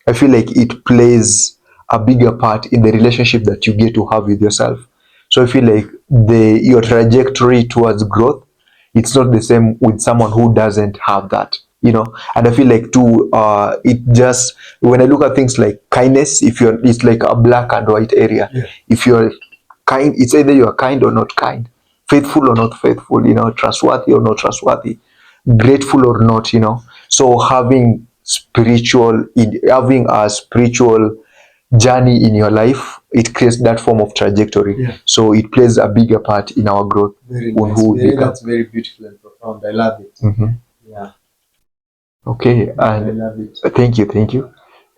I feel like it plays a bigger part in the relationship that you get to have with yourself. So I feel like your trajectory towards growth, it's not the same with someone who doesn't have that, And I feel like too, it just, when I look at things like kindness, it's like a black and white area. Yeah. If you're kind, it's either you're kind or not kind, faithful or not faithful, trustworthy or not trustworthy, grateful or not, So having a spiritual journey in your life, it creates that form of trajectory. Yeah. So it plays a bigger part in our growth. Very nice. That's very beautiful and profound. I love it. Mm-hmm. Yeah. Okay. And I love it. Thank you.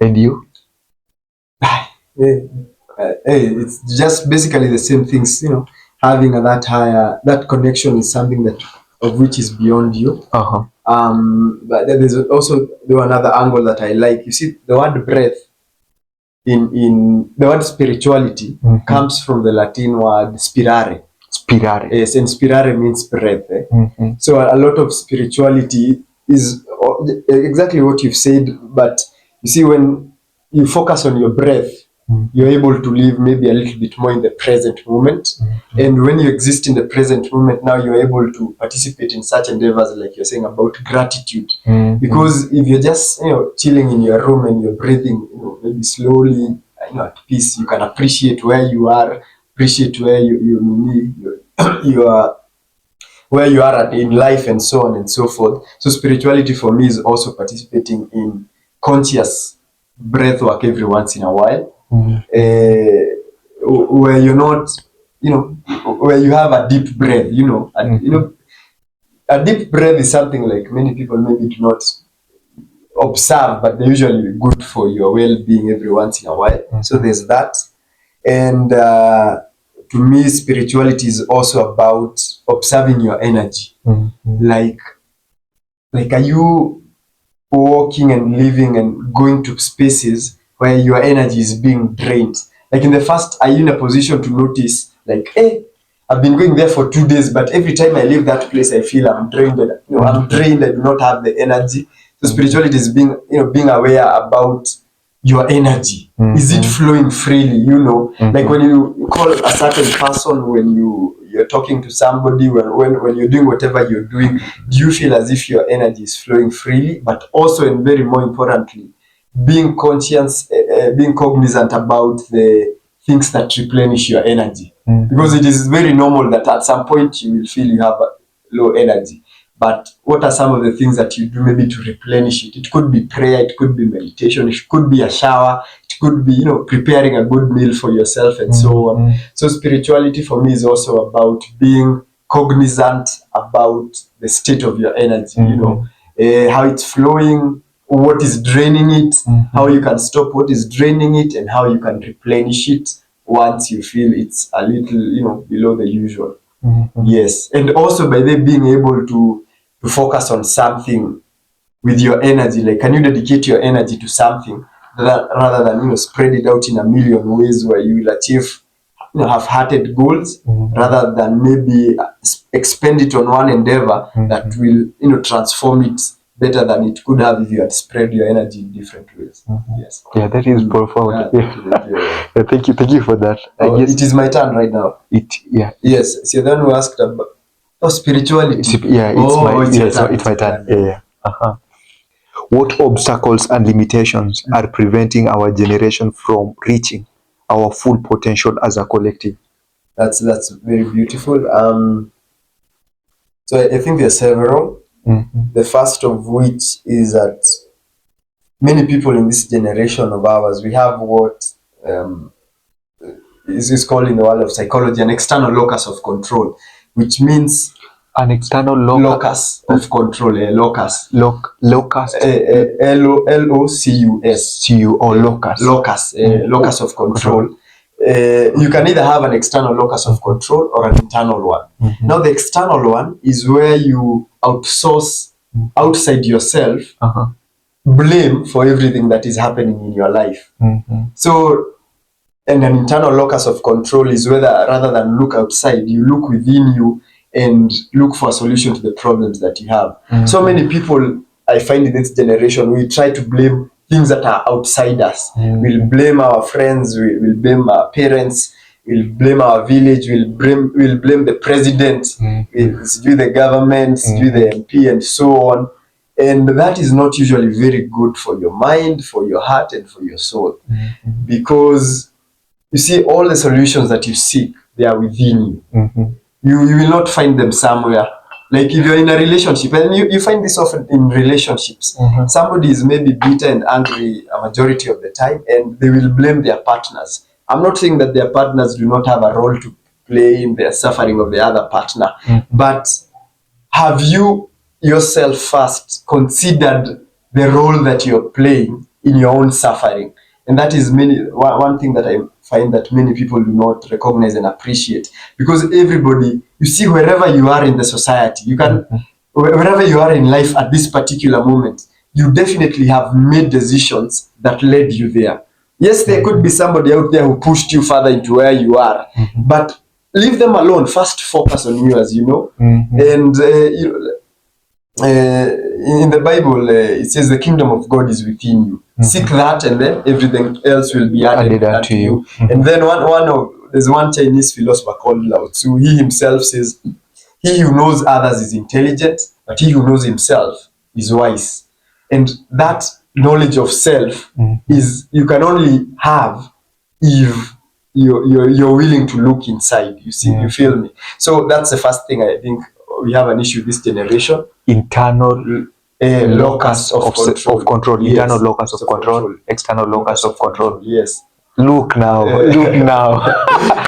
And you? It's just basically the same things, having that connection is something of which is beyond you. Uh-huh. But then there's also another angle that I like. You see, the word breath in the word spirituality comes from the Latin word spirare. Yes, and spirare means breath. So a lot of spirituality is exactly what you've said, but you see, when you focus on your breath, you're able to live maybe a little bit more in the present moment. And when you exist in the present moment, now you're able to participate in such endeavors like you're saying about gratitude. Because if you're just chilling in your room and you're breathing maybe slowly, at peace, you can appreciate where you are, appreciate where you are, where you are in life, and so on and so forth. So spirituality for me is also participating in conscious breath work every once in a while. Where you're not, where you have a deep breath, a deep breath is something like many people maybe do not observe, but they're usually good for your well-being every once in a while. So there's that. And to me, spirituality is also about observing your energy. Like are you walking and living and going to spaces where your energy is being drained? Like in the first, are you in a position to notice, like, hey, I've been going there for 2 days, but every time I leave that place, I feel I'm drained. I'm drained. I do not have the energy. So spirituality is being aware about your energy. Is it flowing freely? You know, like when you call a certain person, when you're talking to somebody, when you're doing whatever you're doing, do you feel as if your energy is flowing freely? But also, and very more importantly, being conscious, being cognizant about the things that replenish your energy. Because it is very normal that at some point you will feel you have a low energy. But what are some of the things that you do maybe to replenish it? It could be prayer, it could be meditation, it could be a shower, it could be, preparing a good meal for yourself and so on. So spirituality for me is also about being cognizant about the state of your energy, how it's flowing, what is draining it, how you can stop what is draining it, and how you can replenish it once you feel it's a little, below the usual. Yes. And also by them being able to focus on something with your energy, like can you dedicate your energy to something rather than, spread it out in a million ways where you will achieve, half-hearted goals, rather than maybe expend it on one endeavor that will, transform it better than it could have if you had spread your energy in different ways. Yes. Yeah, that is profound. Yeah. Thank you for that. It is my turn right now. Yes. So then we asked about spirituality. It's my turn. Yeah. What obstacles and limitations are preventing our generation from reaching our full potential as a collective? That's very beautiful. So I think there are several. The first of which is that many people in this generation of ours, we have what is called in the world of psychology an external locus of control, which means an external locus of control. Locus. Locus. Locus. Or locus. Locus of control. You can either have an external locus of control or an internal one. Now the external one is where you outsource outside yourself blame for everything that is happening in your life. So, and an internal locus of control is whether rather than look outside, you look within you and look for a solution to the problems that you have. So many people I find in this generation, we try to blame things that are outside us. We'll blame our friends, we'll blame our parents, we'll blame our village, we'll blame the president, we'll do the government, do the MP and so on. And that is not usually very good for your mind, for your heart, and for your soul. Because you see, all the solutions that you seek, they are within you. You will not find them somewhere. Like if you're in a relationship, and you find this often in relationships, somebody is maybe bitter and angry a majority of the time, and they will blame their partners. I'm not saying that their partners do not have a role to play in the suffering of the other partner, but have you yourself first considered the role that you're playing in your own suffering? And that is one thing that I find that many people do not recognize and appreciate, because everybody, you see, wherever you are in the society, you can, wherever you are in life at this particular moment, you definitely have made decisions that led you there. Yes, there could be somebody out there who pushed you further into where you are, but leave them alone. First focus on you, as you know. And in the Bible, it says the kingdom of God is within you. Seek that, and then everything else will be added unto you. And then there's one Chinese philosopher called Lao Tzu. He himself says, he who knows others is intelligent, but he who knows himself is wise. And that knowledge of self is you can only have if you're willing to look inside. You see, you feel me? So that's the first thing I think we have an issue with this generation. Internal locus of control. Yes. Internal locus of control. External locus of control. Yes. Look now.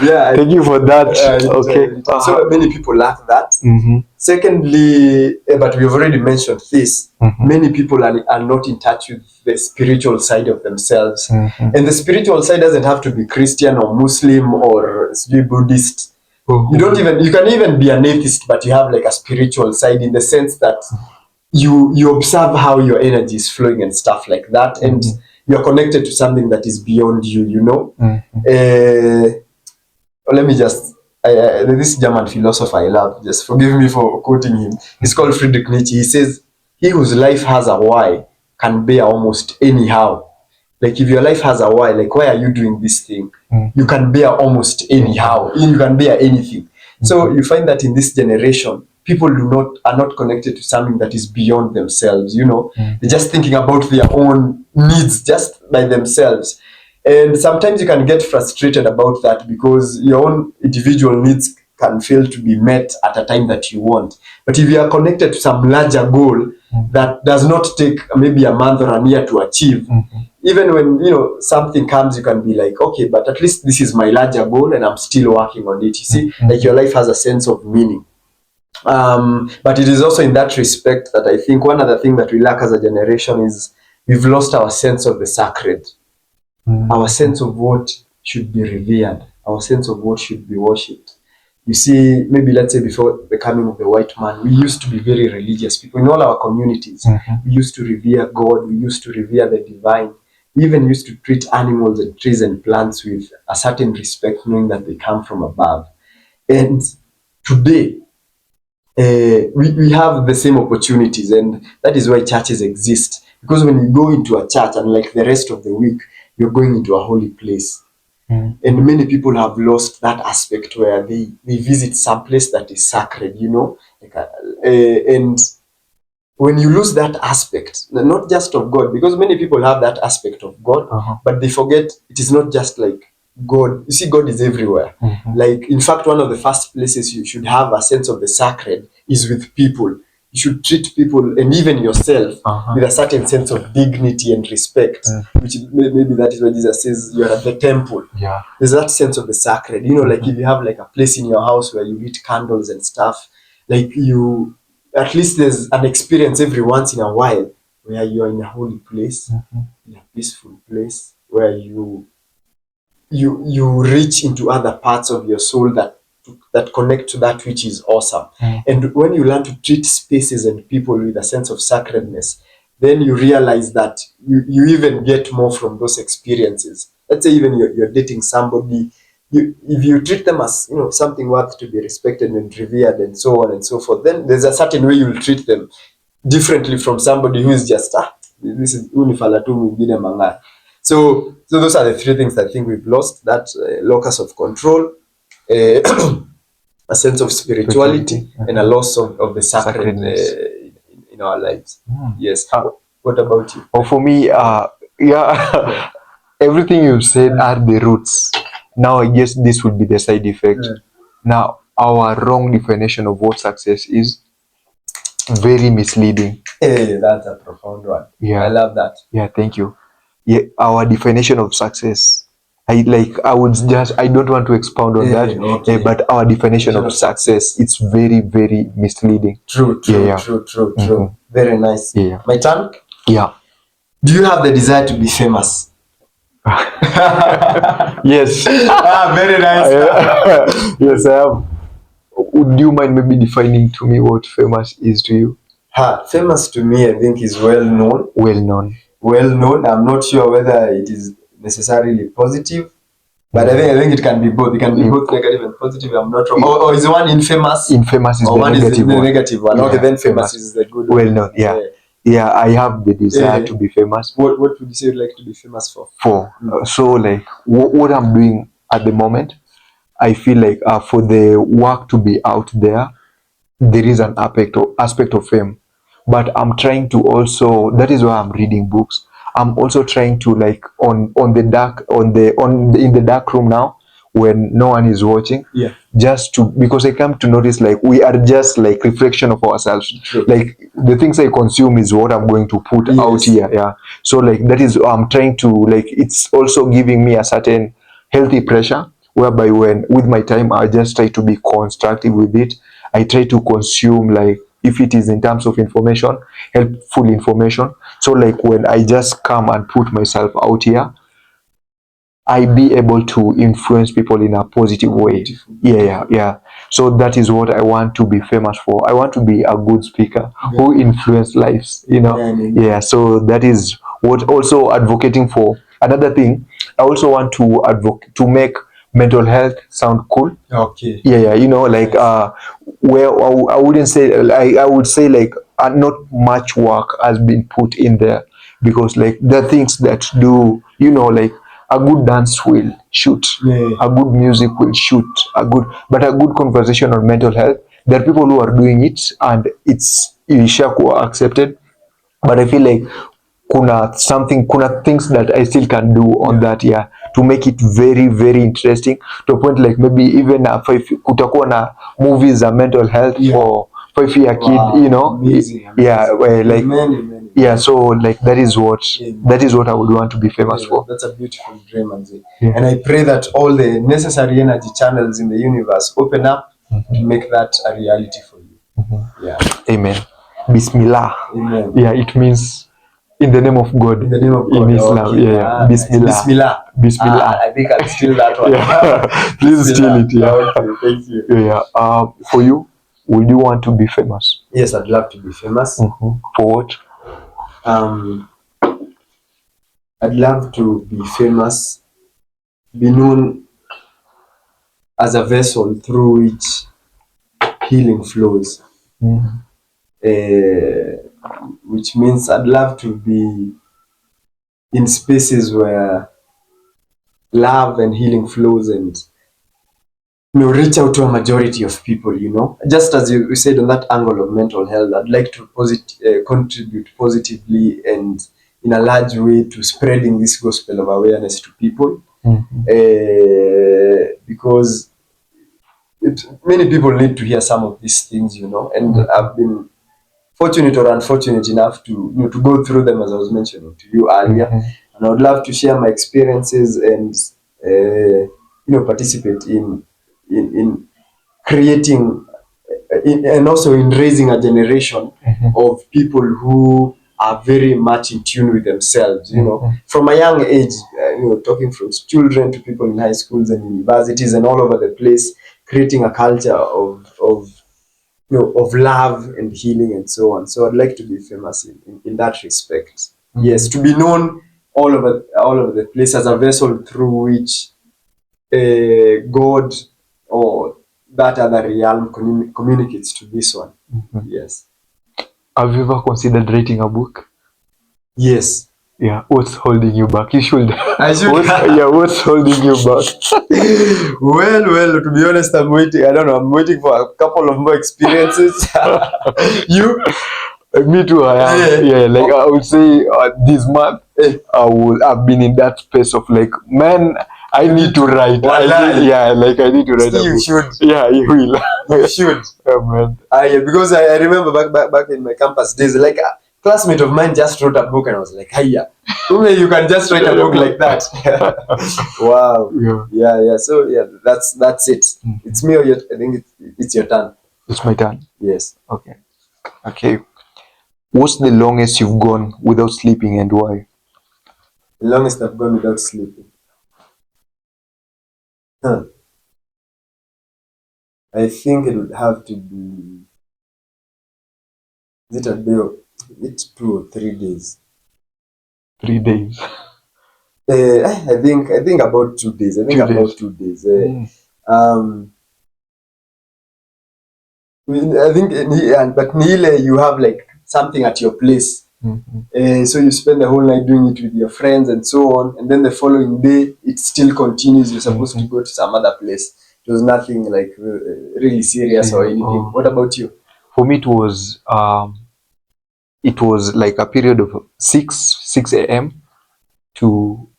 Yeah. Thank you for that. Okay. So many people lack that. Secondly, but we've already mentioned this, many people are not in touch with the spiritual side of themselves. And the spiritual side doesn't have to be Christian or Muslim or Buddhist. You can even be an atheist, but you have like a spiritual side in the sense that you observe how your energy is flowing and stuff like that, and you're connected to something that is beyond you, you know. Let me just this German philosopher I love, just forgive me for quoting him. He's called Friedrich Nietzsche. He says, "He whose life has a why can bear almost anyhow. Like if your life has a why, like why are you doing this thing? You can bear almost anyhow. You can bear anything. So you find that in this generation, people are not connected to something that is beyond themselves. You know, they're just thinking about their own needs just by themselves. And sometimes you can get frustrated about that because your own individual needs can fail to be met at a time that you want. But if you are connected to some larger goal that does not take maybe a month or a year to achieve, even when something comes, you can be like, okay, but at least this is my larger goal and I'm still working on it. You see, like your life has a sense of meaning. But it is also in that respect that I think one other thing that we lack as a generation is we've lost our sense of the sacred, our sense of what should be revered, our sense of what should be worshipped. You see, maybe let's say before the coming of the white man, we used to be very religious people in all our communities. We used to revere God, we used to revere the divine. We even used to treat animals and trees and plants with a certain respect, knowing that they come from above. And today, we have the same opportunities, and that is why churches exist. Because when you go into a church, and like the rest of the week, you're going into a holy place. And many people have lost that aspect where they visit some place that is sacred, and when you lose that aspect, not just of God, because many people have that aspect of God, but they forget it is not just like God. You see, God is everywhere. Like, in fact, one of the first places you should have a sense of the sacred is with people. You should treat people and even yourself with a certain sense of dignity and respect, which maybe that is what Jesus says, you are at the temple. Yeah. There's that sense of the sacred. Like if you have like a place in your house where you lit candles and stuff, like at least there's an experience every once in a while where you are in a holy place, in a peaceful place, where you reach into other parts of your soul that connect to that which is awesome. And when you learn to treat spaces and people with a sense of sacredness, then you realize that you even get more from those experiences. Let's say even you're dating somebody, if you treat them as something worth to be respected and revered and so on and so forth, then there's a certain way you'll treat them differently from somebody who is just this is unifala tu mwingine mang'aa. So those are the three things I think we've lost: that locus of control, a sense of spirituality, and a loss of the sacred in our lives. Yes. What about you? For me, yeah, everything you said are the roots. Now I guess this would be the side effect. Now, our wrong definition of what success is very misleading. Hey, that's a profound one. Yeah. I love that. Yeah, thank you. Yeah, our definition of success. I don't want to expound on that. Okay. But our definition of success, it's very, very misleading. True. Very nice. Yeah. My turn? Yeah. Do you have the desire to be famous? Yes. Very nice. Yes, I have. Would you mind maybe defining to me what famous is to you? Famous to me, I think, is well known. Well known. Well known. I'm not sure whether it is necessarily positive, but I think it can be both. It can be both negative and positive. I'm not wrong. Or is one infamous? Infamous is or the one negative is the one. negative one. Yeah, okay, then famous is the good one. Well known. Yeah. Yeah, I have the desire to be famous. What would you say you'd like to be famous for? So like what I'm doing at the moment, I feel like for the work to be out there, there is an aspect of fame, but I'm trying to also, that is why I'm reading books. I'm also trying to like in the dark room now, when no one is watching, because I come to notice like we are just like reflection of ourselves. True. Like the things I consume is what I'm going to put out here. Yeah. So like that is I'm trying to like, it's also giving me a certain healthy pressure, whereby when with my time I just try to be constructive with it. I try to consume, like if it is in terms of information, helpful information. So like when I just come and put myself out here, I be able to influence people in a positive way. Yeah. So that is what I want to be famous for. I want to be a good speaker who influence lives, Yeah, so that is what also advocating for. Another thing, I also want to advocate to make mental health sound cool. Okay. Yeah, like where I wouldn't say, I would say like not much work has been put in there because like the things that do, you know, like a good dance will shoot, a good music will shoot, but a good conversation on mental health, there are people who are doing it and it's ishakuwa accepted, but I feel like kuna things that I still can do on that, to make it very very interesting, to a point like maybe even kutakuwa na movies za mental health for 5-year kid, you know. Amazing. Well, like many. So like that is what I would want to be famous for. That's a beautiful dream, and I pray that all the necessary energy channels in the universe open up to make that a reality for you. Amen. Bismillah. Amen. It means in the name of God. In the name of God. In Islam. Okay. Bismillah. Bismillah. I think I'll steal that one. Please steal it. Okay, thank you. For you, would you want to be famous? Yes, I'd love to be famous. For what? I'd love to be famous, be known as a vessel through which healing flows. Which means I'd love to be in spaces where love and healing flows, and reach out to a majority of people, just as you said on that angle of mental health. I'd like to contribute positively and in a large way to spreading this gospel of awareness to people. Because many people need to hear some of these things, and I've been fortunate or unfortunate enough to go through them, as I was mentioning to you earlier. And I would love to share my experiences and participate in creating and also in raising a generation of people who are very much in tune with themselves, from a young age, talking from children to people in high schools and universities and all over the place, creating a culture of love and healing and so on. So I'd like to be famous in that respect. Yes, to be known all over the place as a vessel through which God or that other realm communicates to this one. Yes. Have you ever considered writing a book? Yes. What's holding you back? You should. What's holding you back? Well, to be honest, I'm waiting. I don't know. I'm waiting for a couple of more experiences. You? Me too. I am. Like I would say, this month I've been in that space of like, man, I need to write. I need to write. Still, you should. Yeah, you will. You should. Man. Because I remember back in my campus days, like a classmate of mine just wrote a book, and I was like, "Hiya, you can just write a book like that." Wow. Yeah. So that's it. It's me or I think it's your turn. It's my turn. Yes. Okay. What's the longest you've gone without sleeping and why? The longest I've gone without sleeping. I think it would have to be, is it a day or it's 2 or 3 days? 3 days. I think about 2 days. But Nile, you have like something at your place. So you spend the whole night doing it with your friends and so on, and then the following day it still continues. You're supposed to go to some other place. It was nothing like really serious or anything. What about you? For me, it was like a period of 6 a.m. to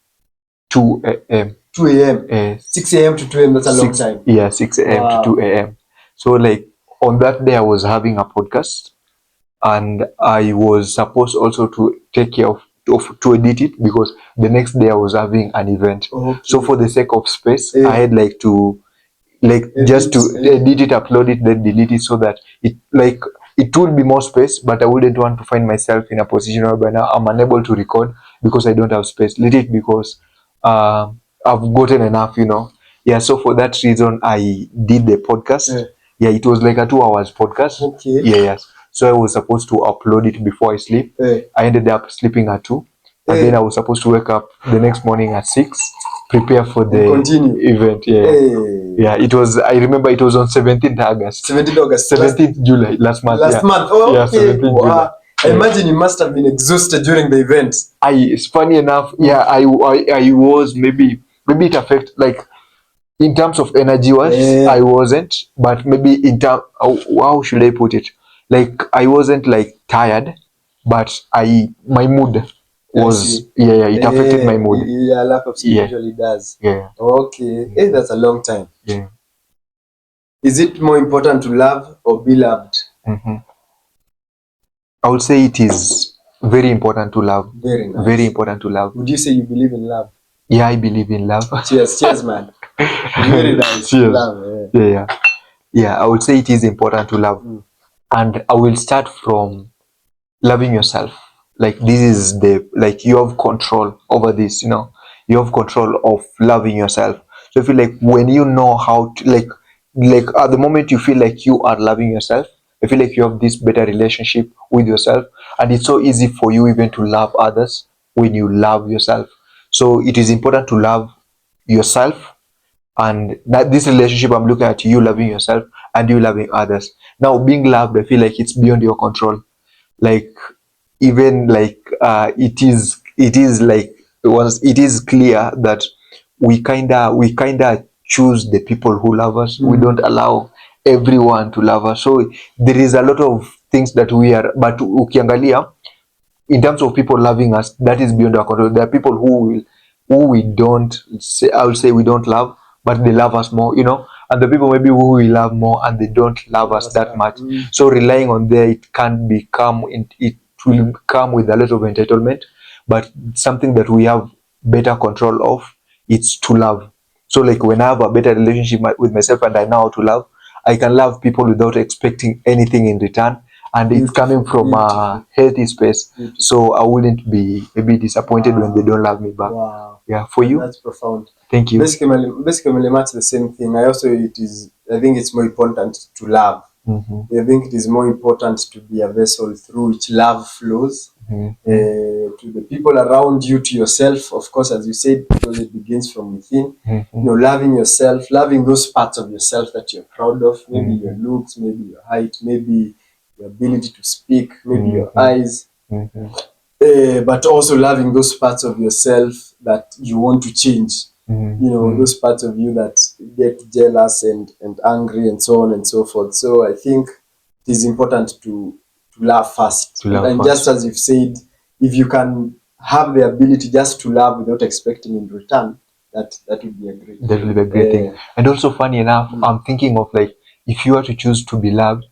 2 a.m. 2 a.m. 6 a.m. to 2 a.m. That's a long time. Yeah, 6 a.m. to 2 a.m. So like on that day I was having a podcast, and I was supposed also to take care of to edit it, because the next day I was having an event. So for the sake of space, I had like to just to edit it, upload it, then delete it, so that it would be more space, but I wouldn't want to find myself in a position where now I'm unable to record because I don't have space. Let it because I've gotten enough, so for that reason I did the podcast. It was like a 2 hours podcast. Yes. So I was supposed to upload it before I sleep. I ended up sleeping at 2. And then I was supposed to wake up the next morning at 6, prepare for the event. It was, I remember it was on 17th August. 17th July, last month. 17th July. imagine you must have been exhausted during the event. It's funny enough, yeah, I was, maybe it affect, like, in terms of energy wise, I wasn't, but maybe in term, how should I put it? Like, I wasn't like tired, but my mood was, it affected my mood. Yeah, lack of sleep usually does. Yeah. Okay. That's a long time. Yeah. Is it more important to love or be loved? I would say it is very important to love. Very nice. Very important to love. Would you say you believe in love? Yeah, I believe in love. Cheers, man. Very nice. Cheers. Love. Yeah, I would say it is important to love. And I will start from loving yourself. Like, this is like, you have control over this, you have control of loving yourself. So I feel like when you know how to, like at the moment you feel like you are loving yourself, I feel like you have this better relationship with yourself, and it's so easy for you even to love others when you love yourself. So it is important to love yourself, and that this relationship, I'm looking at you loving yourself and you loving others. Now, being loved, I feel like it's beyond your control. Like, even like it is like, once it is clear that we kinda choose the people who love us. We don't allow everyone to love us. So there is a lot of things that we are, but ukiangalia, in terms of people loving us, that is beyond our control. There are people who we don't say, I would say, we don't love, but they love us more, and the people maybe who we love more and they don't love us that much. So relying on there, it will come with a lot of entitlement, but something that we have better control of, it's to love. So like, when I have a better relationship with myself and I know how to love, I can love people without expecting anything in return, and it's coming from a healthy space. So I wouldn't be maybe disappointed when they don't love me back. Wow. Yeah, for you? That's profound. Thank you. Basically much the same thing. I think it's more important to love. I think it is more important to be a vessel through which love flows to the people around you, to yourself, of course, as you said, because it begins from within. Loving yourself, loving those parts of yourself that you're proud of, maybe your looks, maybe your height, maybe your ability to speak, maybe your eyes, but also loving those parts of yourself that you want to change. Those parts of you that get jealous and angry and so on and so forth. So I think it is important to love first. Just as you've said, if you can have the ability just to love without expecting in return, that would be a great thing. And also, funny enough, I'm thinking of, like, if you are to choose to be loved,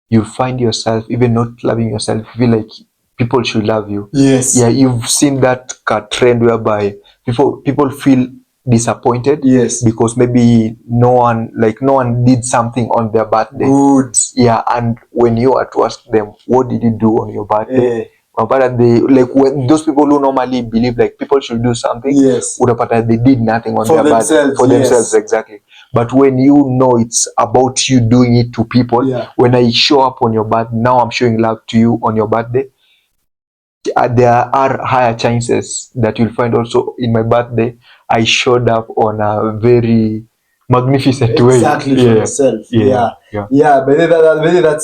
you find yourself even not loving yourself, you feel like people should love you. Yes. Yeah, you've seen that trend whereby people feel disappointed. Yes. Because maybe no one did something on their birthday. Good. Yeah, and when you are to ask them, what did you do on your birthday? But like, when those people who normally believe like people should do something, they did nothing on their birthday for themselves. Exactly. But when you know it's about you doing it to people, when I show up on your birthday, now I'm showing love to you on your birthday, there are higher chances that you'll find also in my birthday I showed up on a very magnificent way. Exactly, for yourself. But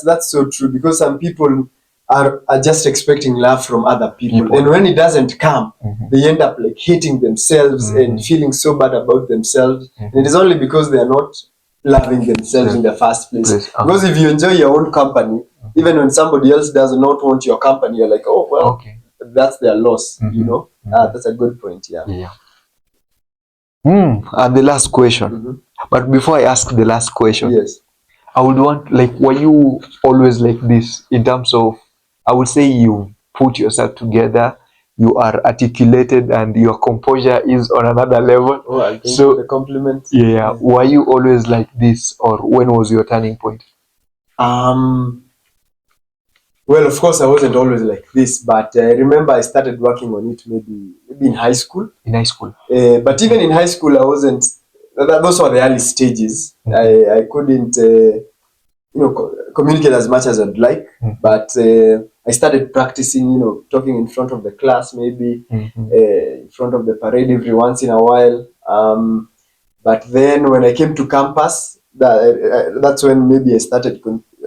that's so true, because some people are just expecting love from other people. And when it doesn't come, they end up like hating themselves and feeling so bad about themselves. And it is only because they are not loving themselves in the first place. Because if you enjoy your own company, even when somebody else does not want your company, you're like, oh well, that's their loss. That's a good point. And the last question. But before I ask the last question, I would want, like, were you always like this in terms of, I would say you put yourself together, you are articulated, and your composure is on another level. I think so the compliment. Were you always like this, or when was your turning point? Well, of course, I wasn't always like this, but I remember I started working on it maybe in high school. In high school. But even in high school, I wasn't. Those were the early stages. I couldn't, communicate as much as I'd like. But I started practicing, talking in front of the class, maybe in front of the parade every once in a while. But then when I came to campus, that's when maybe I started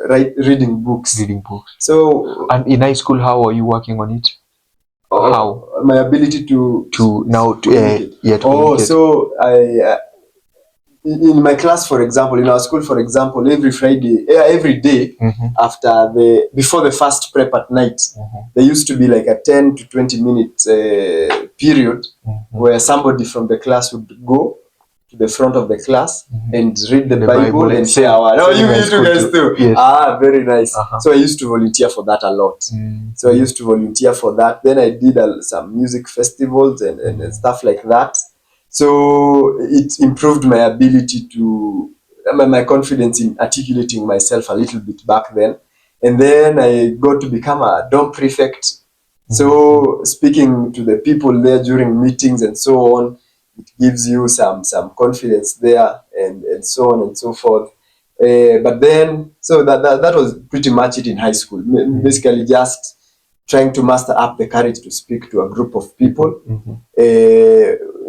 reading books. Reading books. So, and in high school, how are you working on it? How? My ability to communicate. So in my class, for example, in our school, for example, every day after before the first prep at night, there used to be like a 10 to 20 minute period where somebody from the class would go to the front of the class and read the Bible and share our. No, you two guys too. Yes. Very nice. So I used to volunteer for that a lot. So I used to volunteer for that. Then I did some music festivals and stuff like that. So it improved my ability to my confidence in articulating myself a little bit back then. And then I got to become a dorm prefect. So speaking to the people there during meetings and so on, it gives you some confidence there and so on and so forth. But then, so that was pretty much it in high school. Basically just trying to muster up the courage to speak to a group of people.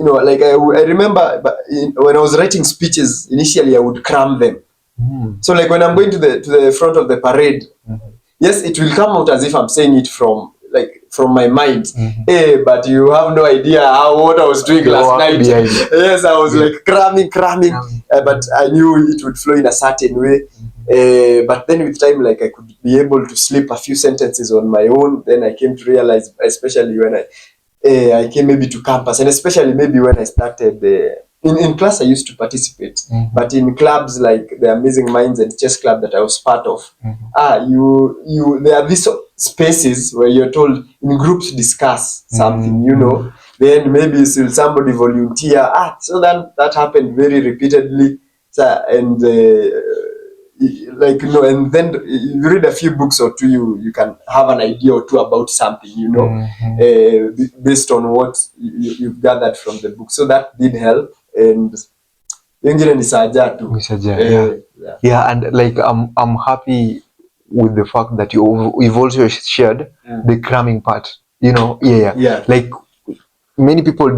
Like I remember when I was writing speeches, initially I would cram them. So like when I'm going to the front of the parade, yes, it will come out as if I'm saying it from my mind. But you have no idea what I was doing last night. Yes, I was like cramming. But I knew it would flow in a certain way. But then with time, like I could be able to slip a few sentences on my own. Then I came to realize, especially when I came maybe to campus, and especially maybe when I started in class, I used to participate, but in clubs like the Amazing Minds and Chess Club that I was part of, there are these spaces where you're told in groups discuss something, then maybe somebody volunteer. So that happened very repeatedly, and and then you read a few books or two, you can have an idea or two about something, based on what you've gathered from the book. So that did help, and and like I'm happy with the fact that you've also shared the cramming part. Like many people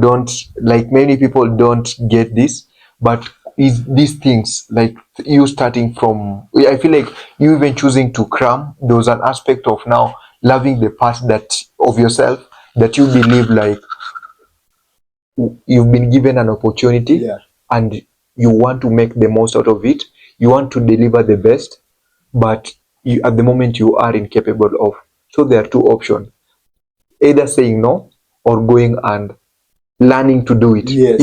don't get this, but is these things like you starting from, I feel like you even choosing to cram, there was an aspect of now loving the part that of yourself that you believe like you've been given an opportunity and you want to make the most out of it, you want to deliver the best, but at the moment you are incapable of. So there are two options, either saying no or going and learning to do it. I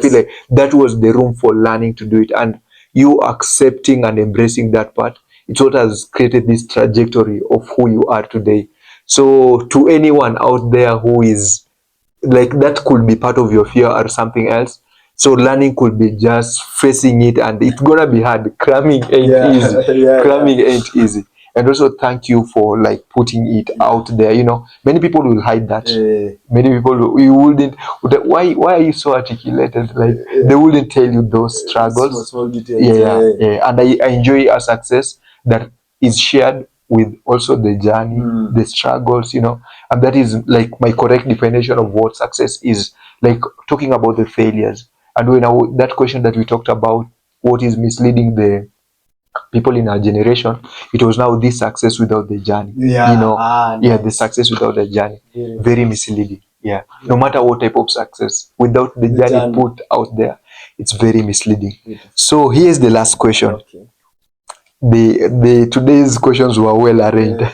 feel like that was the room for learning to do it, and you accepting and embracing that part, it's what has created this trajectory of who you are today. So to anyone out there who is like, that could be part of your fear or something else, so learning could be just facing it, and it's gonna be hard. Cramming ain't easy. And also thank you for like putting it out there. Many people will hide that. Many people, you wouldn't. Why are you so articulated? Like they wouldn't tell you those struggles. Small details. And I enjoy a success that is shared with also the journey, the struggles. And that is like my correct definition of what success is. Like talking about the failures, and when that question that we talked about, what is misleading the people in our generation, it was now this success without the journey. The success without the journey, very misleading. No matter what type of success, without the journey put out there, it's very misleading. So here's the last question. The today's questions were well arranged.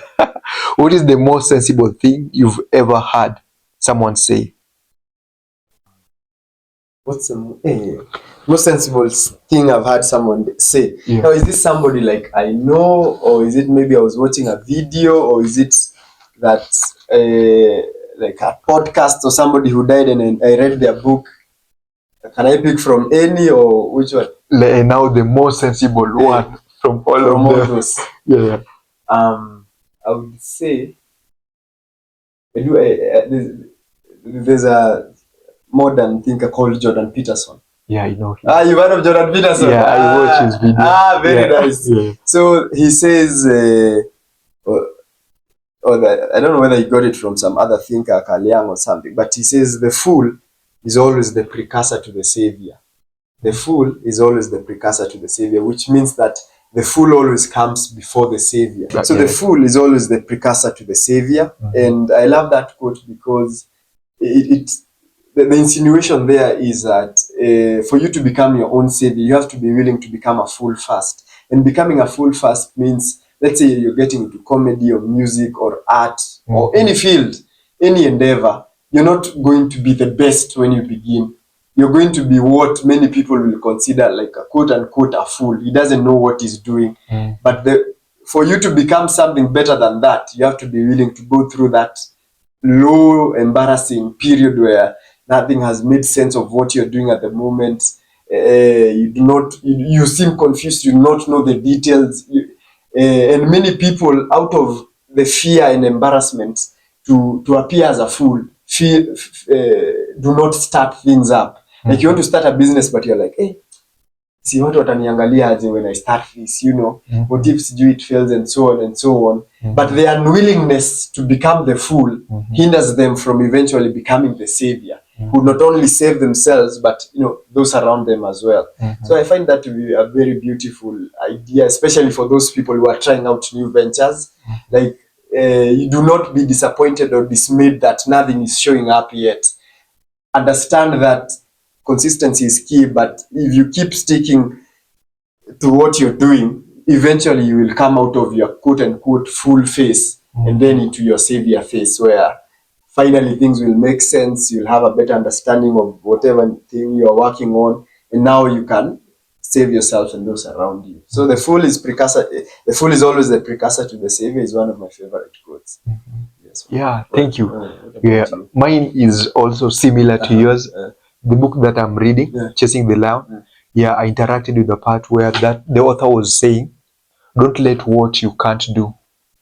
What is the most sensible thing you've ever heard someone say? What's the most sensible thing I've heard someone say? Now, is this somebody like I know, or is it maybe I was watching a video, or is it that like a podcast or somebody who died and I read their book? Can I pick from any, or which one? Now the most sensible one from all of those. I would say there's a modern thinker called Jordan Peterson. I know him. You've heard of Jordan Peterson? I watch his video. Very nice. So he says, I don't know whether he got it from some other thinker, Carl Jung or something, but he says the fool is always the precursor to the savior. The fool is always the precursor to the savior, which means that the fool always comes before the savior. So Yeah. the fool is always the precursor to the savior. And I love that quote because the insinuation there is that for you to become your own savior, you have to be willing to become a fool first. And becoming a fool first means, let's say you're getting into comedy or music or art or any field, any endeavor, you're not going to be the best when you begin. You're going to be what many people will consider like a quote unquote a fool. He doesn't know what he's doing. But for you to become something better than that, you have to be willing to go through that low, embarrassing period where nothing has made sense of what you're doing at the moment. You do not, you seem confused, you do not know the details. And many people, out of the fear and embarrassment to appear as a fool, do not start things up. Like you want to start a business, but you're like, hey, si watu wataniangalia aje when I start this, you know, what if sijui it fails and so on and so on. But their unwillingness to become the fool hinders them from eventually becoming the savior, who not only save themselves, but you know, those around them as well. So I find that to be a very beautiful idea, especially for those people who are trying out new ventures. Like you do not be disappointed or dismayed that nothing is showing up yet. Understand that consistency is key, but if you keep sticking to what you're doing, eventually you will come out of your quote unquote full face and then into your savior face, where finally things will make sense. You'll have a better understanding of whatever thing you're working on, and now you can save yourself and those around you. So the fool is always the precursor to the savior is one of my favorite quotes. Yes. Yeah, thank you. Yeah, mine is also similar to yours. The book that I'm reading, Chasing the Lion, I interacted with the part where that the author was saying, don't let what you can't do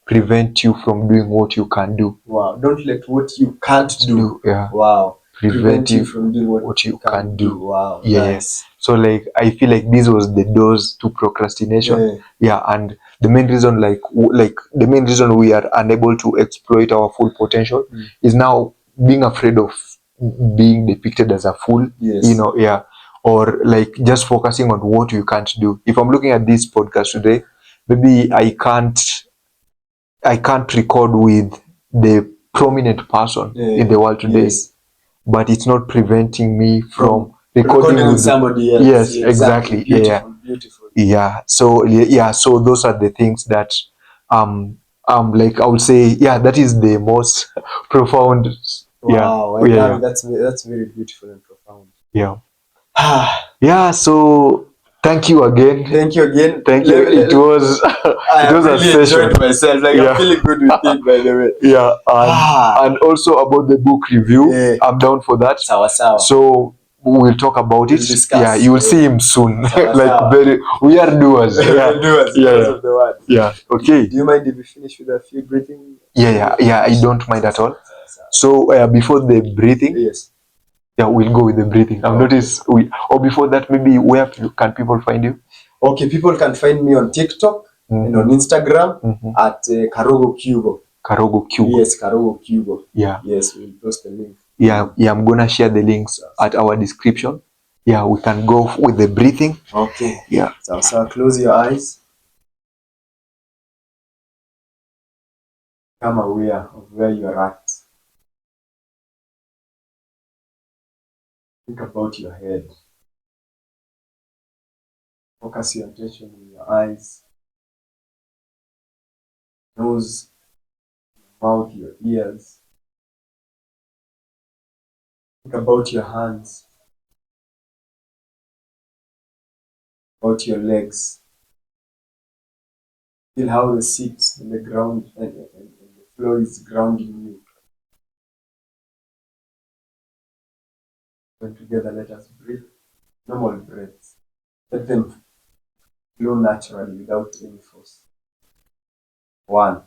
prevent you from doing what you can do. Wow. Don't let what you can't do. Yeah. Wow. Prevent you from doing what you can do. Wow. Yes. So like I feel like this was the doors to procrastination. And the main reason the main reason we are unable to exploit our full potential is now being afraid of being depicted as a fool. Yes. You know, or like just focusing on what you can't do. If I'm looking at this podcast today, maybe I can't record with the prominent person in the world today. Yes. But it's not preventing me from recording with somebody else. Yes, exactly. Beautiful. So those are the things that like I would say, that is the most profound. Wow, that's very beautiful and profound. So thank you again. Thank you. It was a session. Enjoyed myself. Like I'm feeling good with it, by the way. And also about the book review. I'm down for that. So we'll talk about it. Discuss. You will see him soon. We are doers. Okay. Do you mind if we finish with a few breathing? I don't mind at all. So before the breathing. Yes. We'll go with the breathing. I've noticed before that, maybe where can people find you? Okay, people can find me on TikTok and on Instagram at Karugu Kiugo. Karugu Kiugo. Yes, Karugu Kiugo. Yes, we'll post the link. I'm gonna share the links at our description. We can go with the breathing. Okay. So close your eyes. Become aware of where you are at. Think about your head. Focus your attention on your eyes, nose, mouth, your ears. Think about your hands, about your legs. Feel how the seat and the ground and the floor is grounding you. And together, let us breathe. Normal breaths. Let them flow naturally without any force. 1,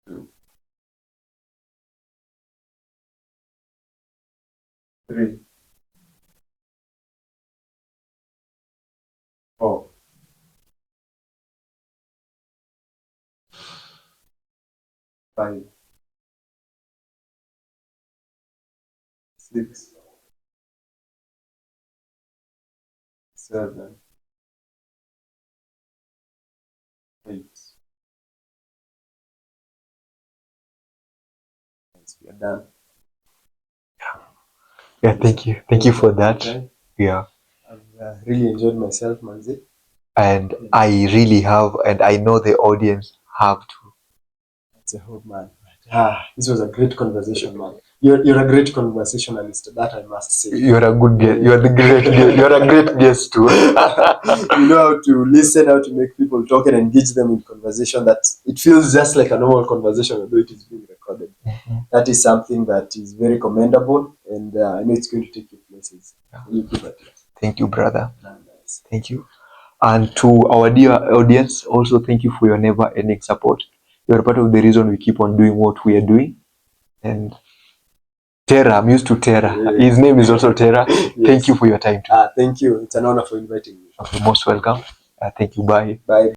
2, 3, 4, 5, 6, 7, 8. We are done. Yeah, thank you for that. Okay. Yeah, I've really enjoyed myself, Manzi. and I really have, and I know the audience have to. That's a hope, man. This was a great conversation, man. You're a great conversationalist, that I must say. You're a good guest. You're the great guest. You're a great guest too. You know how to listen, how to make people talk and engage them in conversation that it feels just like a normal conversation, although it is being recorded. That is something that is very commendable, and I know it's going to take you places. You keep at it. Thank you, brother. Nice. Thank you. And to our dear audience, also thank you for your never-ending support. You are part of the reason we keep on doing what we are doing. And Terra, I'm used to Terra. Yeah. His name is also Terra. Yes. Thank you for your time too. Thank you. It's an honor for inviting me. You're most welcome. Thank you. Bye. Bye.